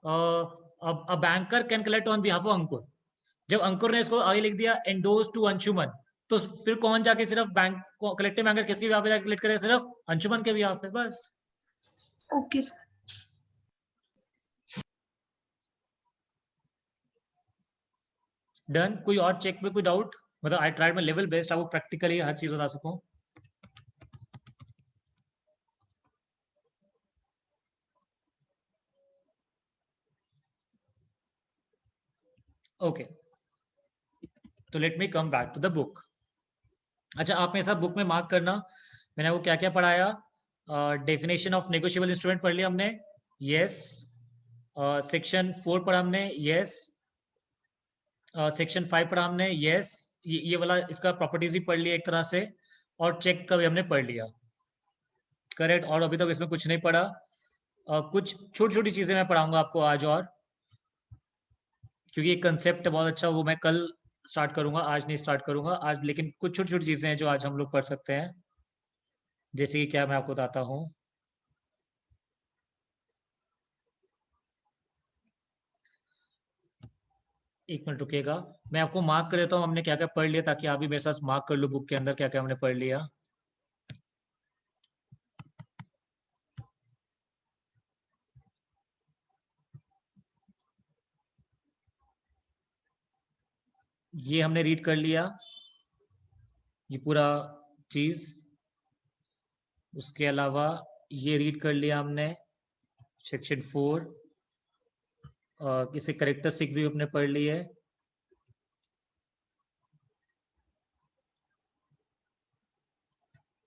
A: a banker can collect on behalf of Ankur. जब अंकुर ने इसको आगे लिख दिया एंडोर्स टू अंशुमन, तो फिर कौन जाके सिर्फ बैंक कलेक्टिव बैंकर किसके बिहाफ पे जाके क्लिक करेगा? सिर्फ अंशुमन के बिहाफ पे, बस।
J: Okay sir.
A: डन। कोई और चेक में कोई डाउट? मतलब I tried my level best आपको प्रैक्टिकली हर चीज बता सकूं। ओके, तो let me come back to the book. अच्छा, आप मेरे साथ बुक में मार्क करना, मैंने आपको क्या क्या पढ़ाया। डेफिनेशन ऑफ नेगोशिएबल इंस्ट्रूमेंट पढ़ लिया हमने, यस। सेक्शन 4 पढ़ा हमने, यस। सेक्शन 5 पढ़ा हमने, यस। ये वाला इसका प्रॉपर्टीज भी पढ़ लिया एक तरह से, और चेक का भी हमने पढ़ लिया, करेक्ट। और अभी तक इसमें कुछ नहीं पढ़ा। कुछ छोटी छोटी चीजें मैं पढ़ाऊंगा आपको आज, और क्योंकि एक कंसेप्ट है बहुत अच्छा, वो मैं कल स्टार्ट करूंगा, आज नहीं स्टार्ट करूंगा आज। लेकिन कुछ छोटी छोटी चीजें हैं जो आज हम लोग पढ़ सकते हैं, जैसे कि क्या मैं आपको बताता हूँ। एक मिनट रुकिएगा, मैं आपको मार्क कर देता हूँ हमने क्या क्या पढ़ लिया, ताकि आप भी मेरे साथ मार्क कर लो बुक के अंदर क्या क्या हमने पढ़ लिया। ये हमने रीड कर लिया, ये पूरा चीज। उसके अलावा ये रीड कर लिया हमने, सेक्शन 4। किसी करेक्टरिस्टिक भी हमने पढ़ ली है।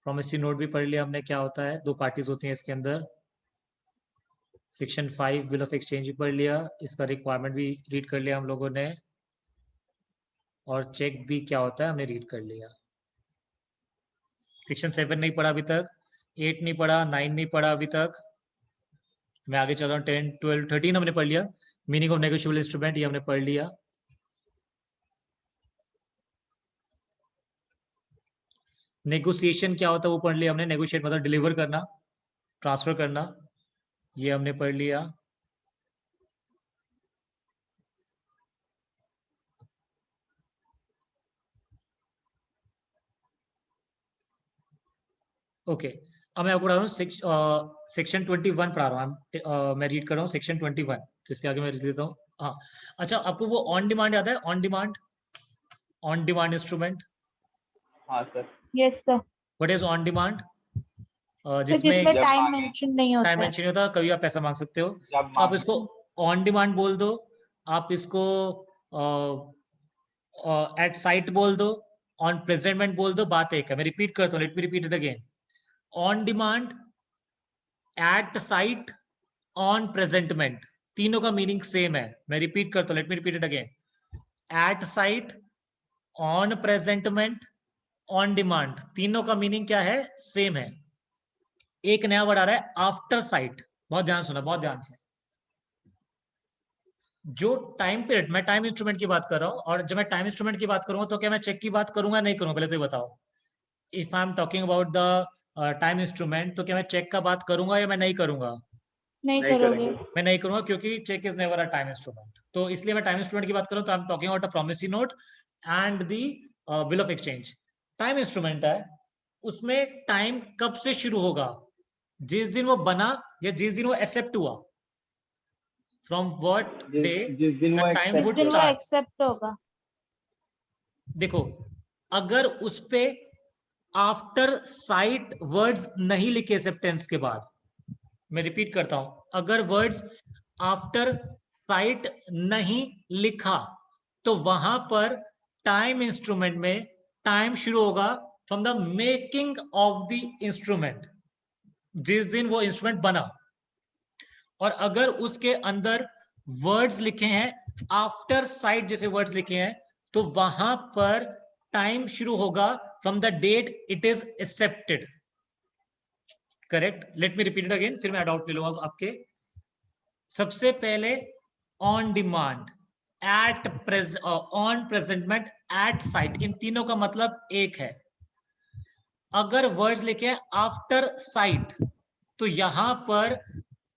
A: प्रोमिसरी नोट भी पढ़ लिया हमने, क्या होता है, 2 पार्टीज होती हैं इसके अंदर। सेक्शन 5 बिल ऑफ एक्सचेंज भी पढ़ लिया, इसका रिक्वायरमेंट भी रीड कर लिया हम लोगों ने, और चेक भी क्या होता है हमने रीड कर लिया। सेक्शन 7 नहीं पढ़ा अभी तक, 8 नहीं पढ़ा, 9 नहीं पढ़ा अभी तक। मैं आगे चल रहा हूँ, 10, 12, 13 हमने पढ़ लिया। मीनिंग ऑफ नेगोशिएबल इंस्ट्रूमेंट ये हमने पढ़ लिया। नेगोशिएशन क्या होता है वो पढ़ लिया हमने, नेगोशिएट मतलब डिलीवर करना, ट्रांसफर करना, ये हमने पढ़ लिया। ओके, अब मैं आपको पढ़ा रहा हूँ सेक्शन 21 पढ़ा रहा हूँ। मैं रीड कर रहा हूँ सेक्शन 21, तो इसके आगे मैं लिख देता हूँ। हाँ, अच्छा, आपको वो ऑन डिमांड याद है? On demand instrument.
G: हाँ sir.
C: Yes sir.
A: What is on demand?
C: जिसमें टाइम मेंशन नहीं होता
A: टाइम
C: है।
A: मेंशन होता, कभी आप पैसा मांग सकते हो, तो आप इसको ऑन डिमांड बोल दो, आप इसको एट साइट बोल दो, ऑन प्रेजेंटमेंट बोल दो, बात एक है। मैं रिपीट करता हूँ, let me repeat it again. On demand, at sight, on presentment, तीनों का मीनिंग सेम है। मैं रिपीट करता हूँ, let me repeat it again. At sight, on presentment, on demand, तीनों का मीनिंग क्या है? सेम है। एक नया वर्ड आ रहा है, आफ्टर साइट। बहुत ध्यान सुना, बहुत ध्यान से। जो टाइम पीरियड, मैं टाइम इंस्ट्रूमेंट की बात कर रहा हूं, और जब मैं टाइम इंस्ट्रूमेंट की बात करूंगा तो क्या मैं चेक की बात करूंगा नहीं करूंगा? पहले तो ये बताओ। If I am talking about the time instrument, तो क्या मैं चेक का बात करूंगा या मैं नहीं करूंगा?
C: नहीं करोगे।
A: मैं नहीं करूंगा, क्योंकि cheque is never a time instrument. तो इसलिए मैं टाइम इंस्ट्रूमेंट की बात करूं तो I am talking about a promissory note and the bill of exchange. Time instrument है, उसमें टाइम कब से शुरू होगा? जिस दिन वो बना या जिस दिन वो एक्सेप्ट हुआ। From what day the time would start.
C: Accept होगा।
A: देखो, अगर उस पे आफ्टर साइट वर्ड्स नहीं लिखे एक्सेप्टेंस के बाद, मैं रिपीट करता हूं, अगर वर्ड्स आफ्टर साइट नहीं लिखा, तो वहां पर टाइम इंस्ट्रूमेंट में टाइम शुरू होगा from the making of the instrument, जिस दिन वो इंस्ट्रूमेंट बना। और अगर उसके अंदर वर्ड्स लिखे हैं आफ्टर साइट जैसे वर्ड्स लिखे हैं, तो वहां पर टाइम शुरू होगा from the date it is accepted. Correct. Let me repeat it again, फिर मैं डाउट ले लूंगा आपके। सबसे पहले on demand, at on presentment, at sight, इन तीनों का मतलब एक है। अगर वर्ड्स लिखे हैं आफ्टर साइट, तो यहां पर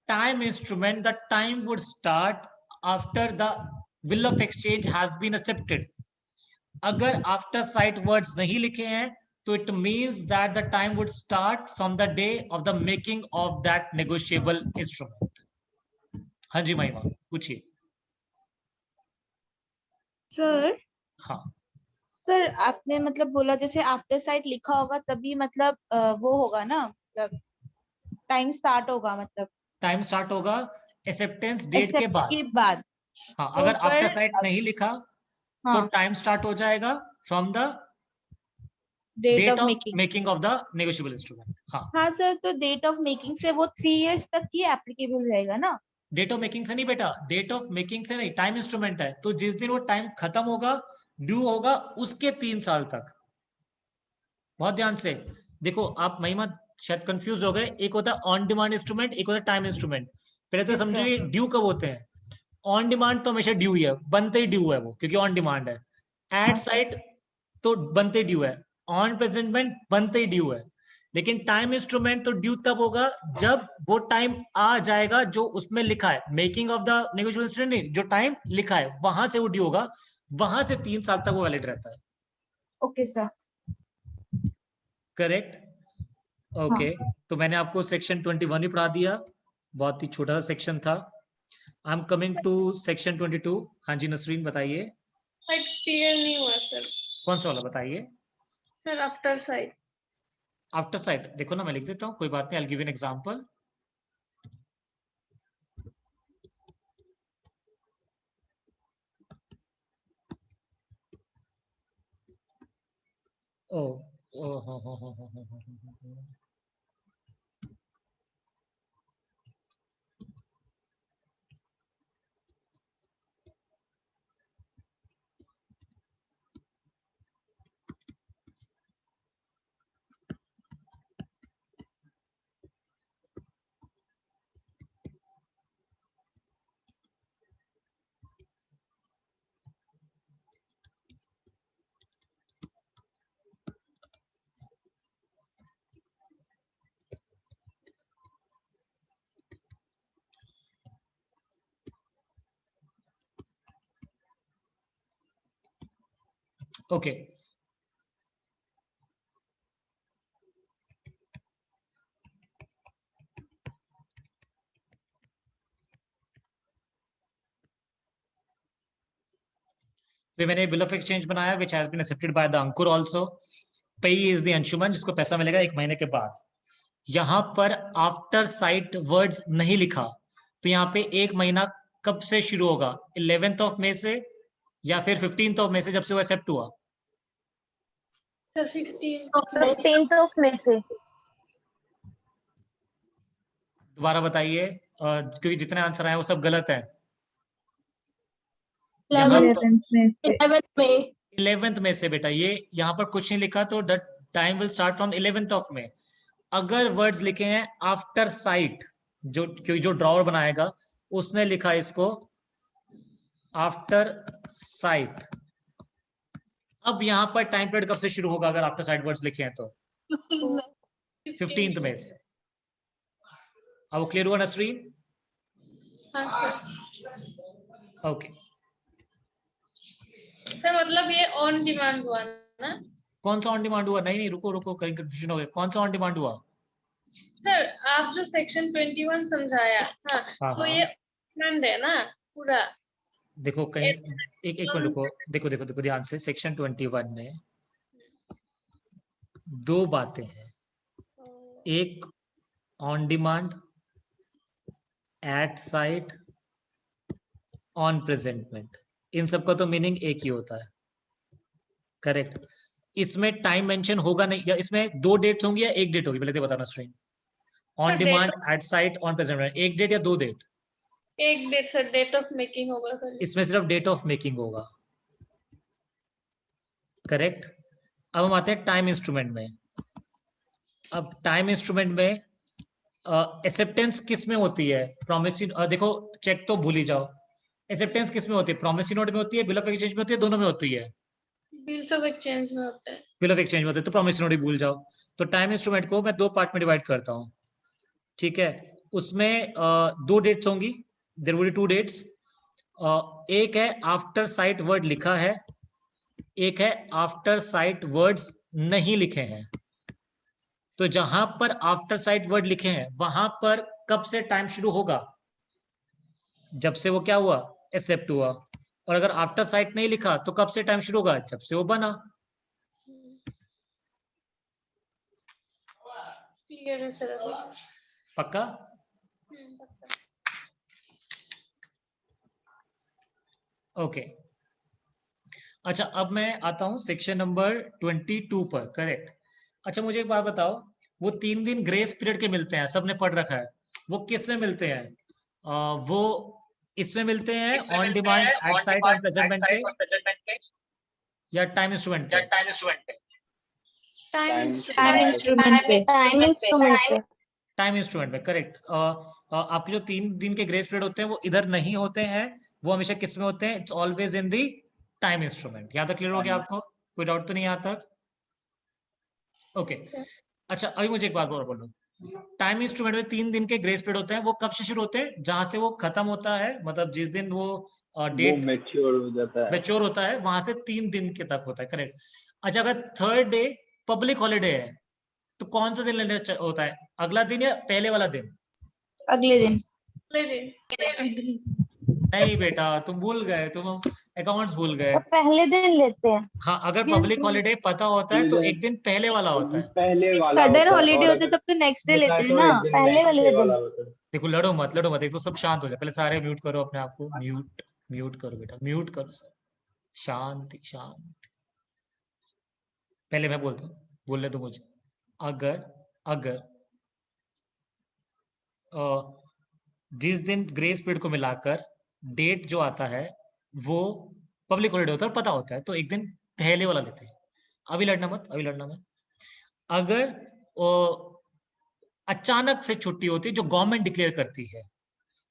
A: time instrument, the time would start after the bill of exchange has been accepted. अगर आफ्टर साइट वर्ड्स नहीं लिखे हैं तो it means that the time would start from the day of the making of that negotiable instrument. हाँ जी महिमा पूछिए।
C: Sir
A: हाँ
C: सर आपने मतलब बोला जैसे आफ्टर साइट लिखा होगा तभी मतलब वो होगा ना, मतलब टाइम स्टार्ट होगा, मतलब
A: टाइम स्टार्ट होगा एक्सेप्टेंस डेट के
C: एक्सेप्ट
A: बाद।
C: के बाद।
A: हाँ
C: तो
A: अगर आफ्टर
C: पर
A: साइट नहीं लिखा तो
C: हाँ,
A: टाइम स्टार्ट हो जाएगा from the
C: date
A: date
C: of
A: of
C: making.
A: Making of the negotiable instrument. हाँ
C: हाँ सर, तो डेट ऑफ मेकिंग से वो 3 इयर्स तक ही एप्लीकेबल रहेगा ना?
A: डेट ऑफ मेकिंग से नहीं बेटा, डेट ऑफ मेकिंग से नहीं, टाइम इंस्ट्रूमेंट है तो जिस दिन वो टाइम खत्म होगा ड्यू होगा उसके 3 साल तक। बहुत ध्यान से देखो, आप महिमा शायद कंफ्यूज हो गए, एक होता है ऑन डिमांड इंस्ट्रूमेंट, एक होता है टाइम इंस्ट्रूमेंट। पहले तो
C: Yes,
A: समझो
C: sir.
A: ये ड्यू कब होते हैं। ऑन डिमांड तो हमेशा ड्यू ही है, बनते ही ड्यू है वो, क्योंकि ऑन डिमांड है। एट साइट तो बनते ड्यू है, ऑन प्रेजेंटमेंट बनते ही ड्यू है। लेकिन टाइम इंस्ट्रूमेंट तो ड्यू तब होगा जब वो टाइम आ जाएगा जो उसमें लिखा है, making of the negotiable instrument नहीं, जो टाइम लिखा है वहां से वो ड्यू होगा, वहां से 3 साल तक वो वैलिड रहता है।
C: Okay sir.
A: करेक्ट। ओके तो मैंने आपको सेक्शन 21 ही पढ़ा दिया, बहुत ही छोटा सा सेक्शन था। I am coming to section 22। हाँ जी नसरीन बताइए।
B: साइट क्लियर नहीं हुआ सर।
A: कौन सा वाला बताइए।
B: Sir after sight.
A: After sight देखो ना, मैं लिख देता हूँ, कोई बात नहीं, I will give an example. ओ ओ हो। ओके तो मैंने बिल ऑफ एक्सचेंज बनाया which has been accepted by the Ankur also. Payee is the Anshuman, जिसको पैसा मिलेगा 1 महीने के बाद। यहां पर आफ्टर साइट वर्ड्स नहीं लिखा तो यहाँ पे 1 महीना कब से शुरू होगा, 11th ऑफ मई से या फिर 15th ऑफ मई से, जब से वो एक्सेप्ट हुआ।
B: सर 15
I: 15th ऑफ मई से।
A: दोबारा बताइए, क्योंकि जितने आंसर आए वो सब गलत है। यहाँ 11th में से बेटा, ये यहाँ पर कुछ नहीं लिखा तो the time will start from 11th of May. अगर वर्ड्स लिखे हैं आफ्टर साइट, जो ड्रॉवर बनाएगा उसने लिखा इसको आफ्टर साइट। अब यहाँ पर टाइम पीरियड कब से शुरू होगा अगर आफ्टर साइट वर्ड्स लिखे हैं तो 15th में से। अब वो क्लियर हुआ नसरीन? ओके
B: सर मतलब ये ऑन डिमांड हुआ ना?
A: कौन सा ऑन डिमांड हुआ? नहीं रुको कहीं कंफ्यूजन हो गया। कौन सा ऑन डिमांड हुआ?
B: सर आप जो सेक्शन 21 समझाया, हाँ, तो ये डिमांड है ना पूरा।
A: देखो कहीं एक मिनट रुको, देखो ध्यान से। सेक्शन 21 में 2 बातें हैं, एक on demand, at sight, on presentment. इन सबका तो मीनिंग एक ही होता है। करेक्ट। इसमें टाइम मेंशन होगा नहीं, या इसमें 2 डेट्स होंगी या 1 डेट होगी, पहले तो बताना stream. On demand, at sight, on presentment, 1 date या 2 date?
B: 1 date sir, date of making होगा सर।
A: इसमें सिर्फ डेट ऑफ मेकिंग होगा। करेक्ट। अब हम आते हैं टाइम इंस्ट्रूमेंट में। अब टाइम इंस्ट्रूमेंट में एक्सेप्टेंस किस में होती है? प्रोमिसरी, देखो चेक तो भूल ही जाओ। एक्सेप्टेंस किस में होती है? प्रोमिसरी नोट में होती है, बिल ऑफ एक्सचेंज में होती है, दोनों में होती है?
B: बिल ऑफ एक्सचेंज में होता है।
A: बिल ऑफ एक्सचेंज में होता है, तो प्रोमिसरी नोट ही भूल जाओ। तो टाइम इंस्ट्रूमेंट को मैं 2 पार्ट में डिवाइड करता हूँ, ठीक है। उसमें 2 डेट्स होंगी, देयर विल बी 2 डेट्स। एक है आफ्टर साइट वर्ड लिखा है, एक है आफ्टर साइट वर्ड्स नहीं लिखे हैं। तो जहां पर आफ्टर साइट वर्ड लिखे हैं वहां पर कब से टाइम शुरू होगा? जब से वो क्या हुआ, एक्सेप्ट हुआ। और अगर आफ्टर साइट नहीं लिखा तो कब से टाइम शुरू होगा? जब से वो बना।
B: क्लियर है सर अभी।
A: पक्का?
B: पक्का।
A: ओके अच्छा, अब मैं आता हूं सेक्शन नंबर 22 पर। करेक्ट। अच्छा मुझे एक बात बताओ, वो 3 दिन ग्रेस पीरियड के मिलते हैं, सबने पढ़ रखा है, वो किस में मिलते हैं? वो इसमें मिलते हैं ऑन डिमांड, एट साइट और प्रेजेंटमेंट पे, या टाइम इंस्ट्रूमेंट पे?
B: टाइम
C: टाइम इंस्ट्रूमेंट पे।
I: टाइम इंस्ट्रूमेंट पे।
A: टाइम इंस्ट्रूमेंट में, करेक्ट। आपके जो 3 दिन के ग्रेस पीरियड होते हैं वो इधर नहीं होते हैं, वो हमेशा किस में होते हैं? It's always in the time instrument. यहाँ तक क्लियर हो गया आपको? कोई डाउट तो नहीं यहाँ तक? ओके अच्छा, अभी मुझे एक बात और बोलो, टाइम इंस्ट्रूमेंट में 3 दिन के ग्रेस पीरियड होते हैं, वो कब से शुरू होते हैं? जहां से वो खत्म होता है, मतलब जिस दिन वो डेट
G: मैच्योर हो जाता है।
A: मैच्योर होता है वहां से 3 दिन के तक होता है। करेक्ट। अच्छा अगर थर्ड डे पब्लिक हॉलीडे है तो कौन सा दिन लेने होता है? अगला दिन या पहले वाला दिन?
C: अगले दिन।
A: नहीं बेटा, तुम भूल गए, तुम अकाउंट्स भूल गए।
I: तो पहले दिन लेते हैं।
A: हाँ, अगर पब्लिक हॉलीडे पता होता है तो एक दिन पहले वाला होता है।
G: पहले वाला
C: सडन
G: होता है,
C: हॉलीडे
G: और
C: होते तब तो नेक्स्ट डे
G: होता
C: लेते
G: है
C: हैं
G: तो
C: ना।
G: एक दिन
I: पहले
G: next
I: वाले
G: day
I: दिन।
G: वाला होता है।
A: देखो, लड़ो मत, एक तो सब शांत हो जाए। पहले सारे म्यूट करो अपने आप को, म्यूट करो बेटा, म्यूट करो सब। शांति शांति। पहले मैं बोलता हूँ, बोलने दो मुझे। अगर अगर जिस दिन ग्रेस पीरियड को मिलाकर डेट जो आता है वो पब्लिक हॉलीडे होता है और पता होता है, तो एक दिन पहले वाला लेते हैं। अभी लड़ना मत। अगर अचानक से छुट्टी होती है जो गवर्नमेंट डिक्लेयर करती है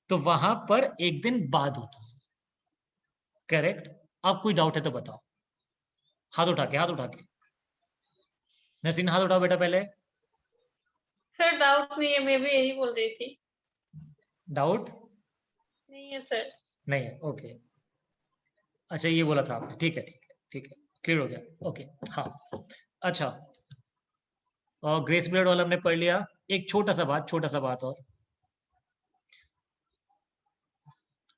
A: तो वहां पर एक दिन बाद होता है। करेक्ट। अब कोई डाउट है तो बताओ, हाथ उठा के। नरसिन हाथ उठाओ बेटा पहले।
B: सर डाउट नहीं है, मैं भी यही बोल रही थी।
A: डाउट
B: नहीं है सर।
A: नहीं है, ओके। अच्छा ये बोला था आपने, ठीक है क्लियर हो गया। ओके हाँ अच्छा, और ग्रेस पीरियड वाला हमने पढ़ लिया। एक छोटा सा बात और,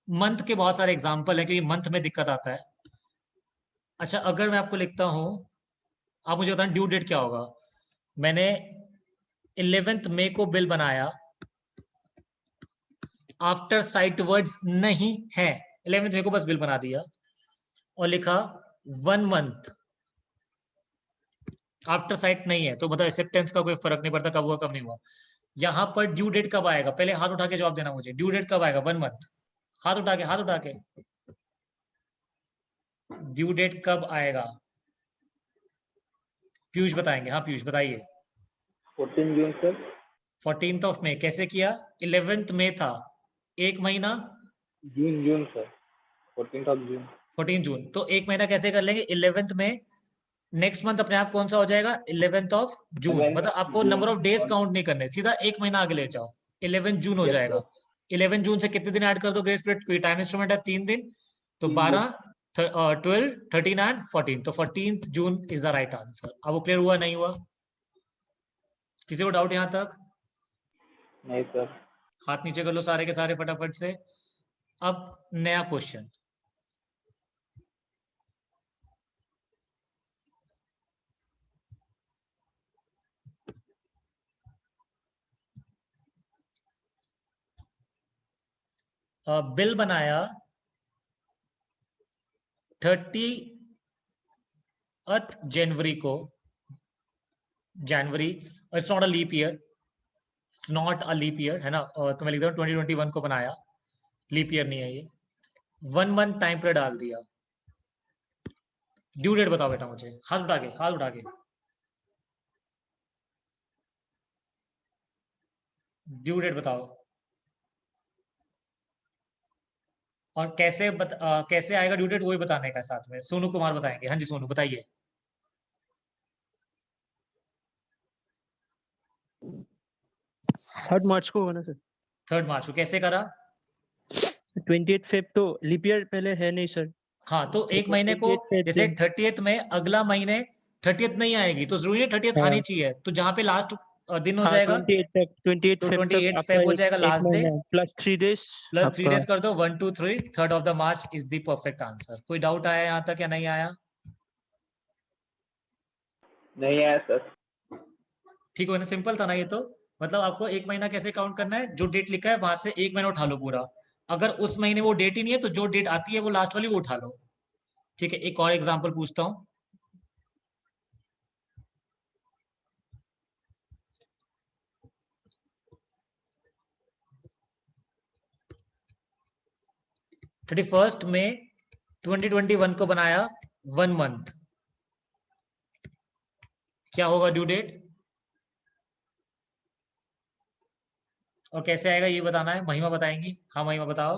A: मंथ के बहुत सारे एग्जाम्पल है क्योंकि मंथ में दिक्कत आता है। अच्छा अगर मैं आपको लिखता हूं, आप मुझे बताएं ड्यू डेट क्या होगा। मैंने 11 मई को बिल बनाया, आफ्टर साइट वर्ड्स नहीं है, 11 मई को बस बिल बना दिया और लिखा 1 मंथ, आफ्टर साइट नहीं है, तो मतलब एक्सेप्टेंस का कोई फर्क नहीं पड़ता कब हुआ कब नहीं हुआ। यहां पर ड्यू डेट कब आएगा? पहले हाथ उठा के जवाब देना मुझे, ड्यू डेट कब आएगा? 1 मंथ। हाथ उठा के ड्यू डेट कब आएगा? पीयूष बताएंगे। हाँ पीयूष बताइए।
G: 14 जून सर।
A: 14th ऑफ मई कैसे किया? 11th मई था, एक महीना।
G: जून सर, 14th ऑफ जून।
A: 14 जून, तो एक महीना कैसे कर लेंगे? 11th में नेक्स्ट मंथ अपने आप कौन सा हो जाएगा? 11th of June. मतलब आपको नंबर ऑफ डेज काउंट नहीं करने, सीधा एक महीना आगे ले जाओ, 11 जून हो जाएगा। 11 जून से कितने दिन ऐड कर दो ग्रेस पीरियड? कोई टाइम इंस्ट्रूमेंट है 3 दिन, तो 12, 12, 13 एंड 14, तो 14th June is the right answer. अब वो क्लियर हुआ नहीं हुआ? किसी को डाउट यहां तक?
G: नहीं सर।
A: हाथ नीचे कर लो सारे के सारे फटाफट से। अब नया क्वेश्चन, बिल बनाया 30th जनवरी को, जनवरी, it's not a leap year, it's not a leap year है ना, तो मैं लिख रहा हूँ 2021 को बनाया, लीप ईयर नहीं है ये। 1 मंथ टाइम पीरियड डाल दिया। ड्यू डेट बताओ बेटा मुझे, हाथ उठा के ड्यू डेट बताओ। और कैसे आएगा ड्यू डेट वही बताने का साथ में। सोनू कुमार बताएंगे। हाँ जी सोनू बताइए।
H: 3 मार्च को होगा ना सर?
A: 3 मार्च को कैसे करा?
H: 28 फेब तो लीप ईयर पहले है नहीं सर।
A: हाँ, तो एक महीने को
H: 28 फेब
A: जैसे
H: दिन।
A: 30th में अगला महीने 30th नहीं आएगी तो जरूरी है 30th
H: हाँ।
A: आनी चाहिए, तो जहाँ पे लास्ट दिन हो
H: हाँ
A: जाएगा
H: 28 तक 28
A: तो
H: फेब तक
A: 28
H: आपका
A: फेब हो
H: एक
A: जाएगा लास्ट डे,
H: महीना प्लस 3 डेज
A: प्लस 3
H: आपका।
A: डेज कर दो 1 2 3 3rd of the March is the perfect answer. कोई डाउट आया यहाँ तक या नहीं आया?
G: नहीं आया सर।
A: ठीक हो ना, सिंपल था ना ये तो। मतलब आपको एक महीना कैसे काउंट करना है, जो डेट लिखा है वहां से एक महीना उठा लो पूरा। अगर उस महीने वो डेट ही नहीं है तो जो डेट आती है वो लास्ट वाली वो उठा लो। ठीक है, एक और एग्जांपल पूछता हूँ। थर्टी फर्स्ट में 2021 को बनाया 1 मंथ, क्या होगा ड्यू डेट? और कैसे आएगा ये बताना है, महिमा बताएंगी। हाँ महिमा बताओ।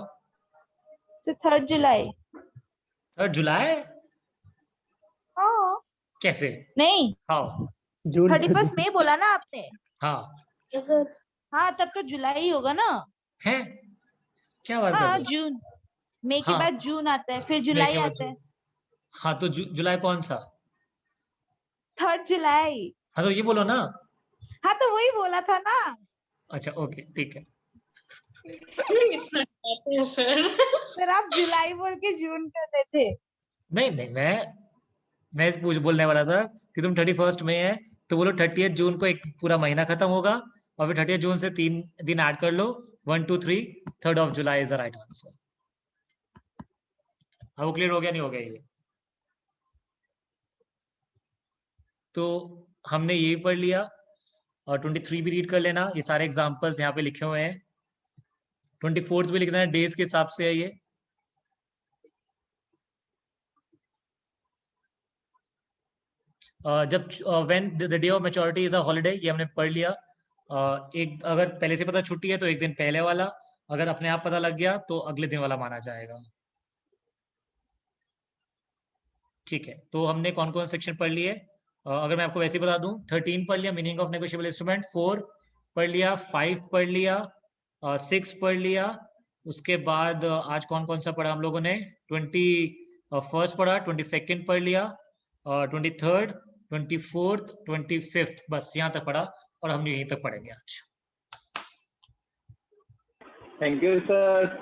C: So 3rd जुलाई।
A: 3rd जुलाई
C: हाँ
A: कैसे?
C: नहीं,
A: हाँ
H: जून
C: 31 मई बोला ना आपने।
A: हाँ
C: हाँ तब तो जुलाई ही होगा ना।
A: है, क्या बात कर
C: हाँ
A: रहे हो?
C: जून, मई के
A: हाँ
C: बाद जून आता है, फिर
A: मई
C: जुलाई
A: के बाद
C: आता है।
A: हाँ तो जुलाई कौन सा?
C: 3rd जुलाई।
A: हाँ तो ये बोलो ना।
C: हाँ तो वही बोला था ना।
A: अच्छा ओके ठीक है।
C: फिर आप जुलाई बोल के जून कर रहे थे।
A: नहीं नहीं, मैं बोलने वाला था कि तुम 31st में है तो बोलो 30th जून को एक पूरा महीना खत्म होगा और फिर 30th जून से 3 दिन ऐड कर लो, 1 2 3 3rd of July is the right answer. अब वो क्लियर हो गया नहीं हो गया ये? तो हमने ये भी पढ़ लिया और 23 भी रीड कर लेना, ये सारे एग्जांपल्स यहाँ पे लिखे हुए हैं। 24th भी लिखना है, डेज के हिसाब से है ये। जब when the day of maturity is a holiday, ये हमने पढ़ लिया। एक अगर पहले से पता छुट्टी है तो एक दिन पहले वाला, अगर अपने आप पता लग गया तो अगले दिन वाला माना जाएगा। ठीक है, तो हमने कौन कौन सेक्शन पढ़ लिए? अगर मैं आपको वैसे ही बता दूं, 13 पढ़ लिया मीनिंग ऑफ नेगोशिएबल इंस्ट्रूमेंट, 4 पढ़ लिया, 5 पढ़ लिया, 6 पढ़ लिया। उसके बाद आज कौन कौन सा पढ़ा हम लोगों ने? 21st पढ़ा, 22nd पढ़ लिया, 23rd, 24th, 25th, बस यहाँ तक पढ़ा और हम यहीं तक पढ़ेंगे आज।
G: Thank you sir.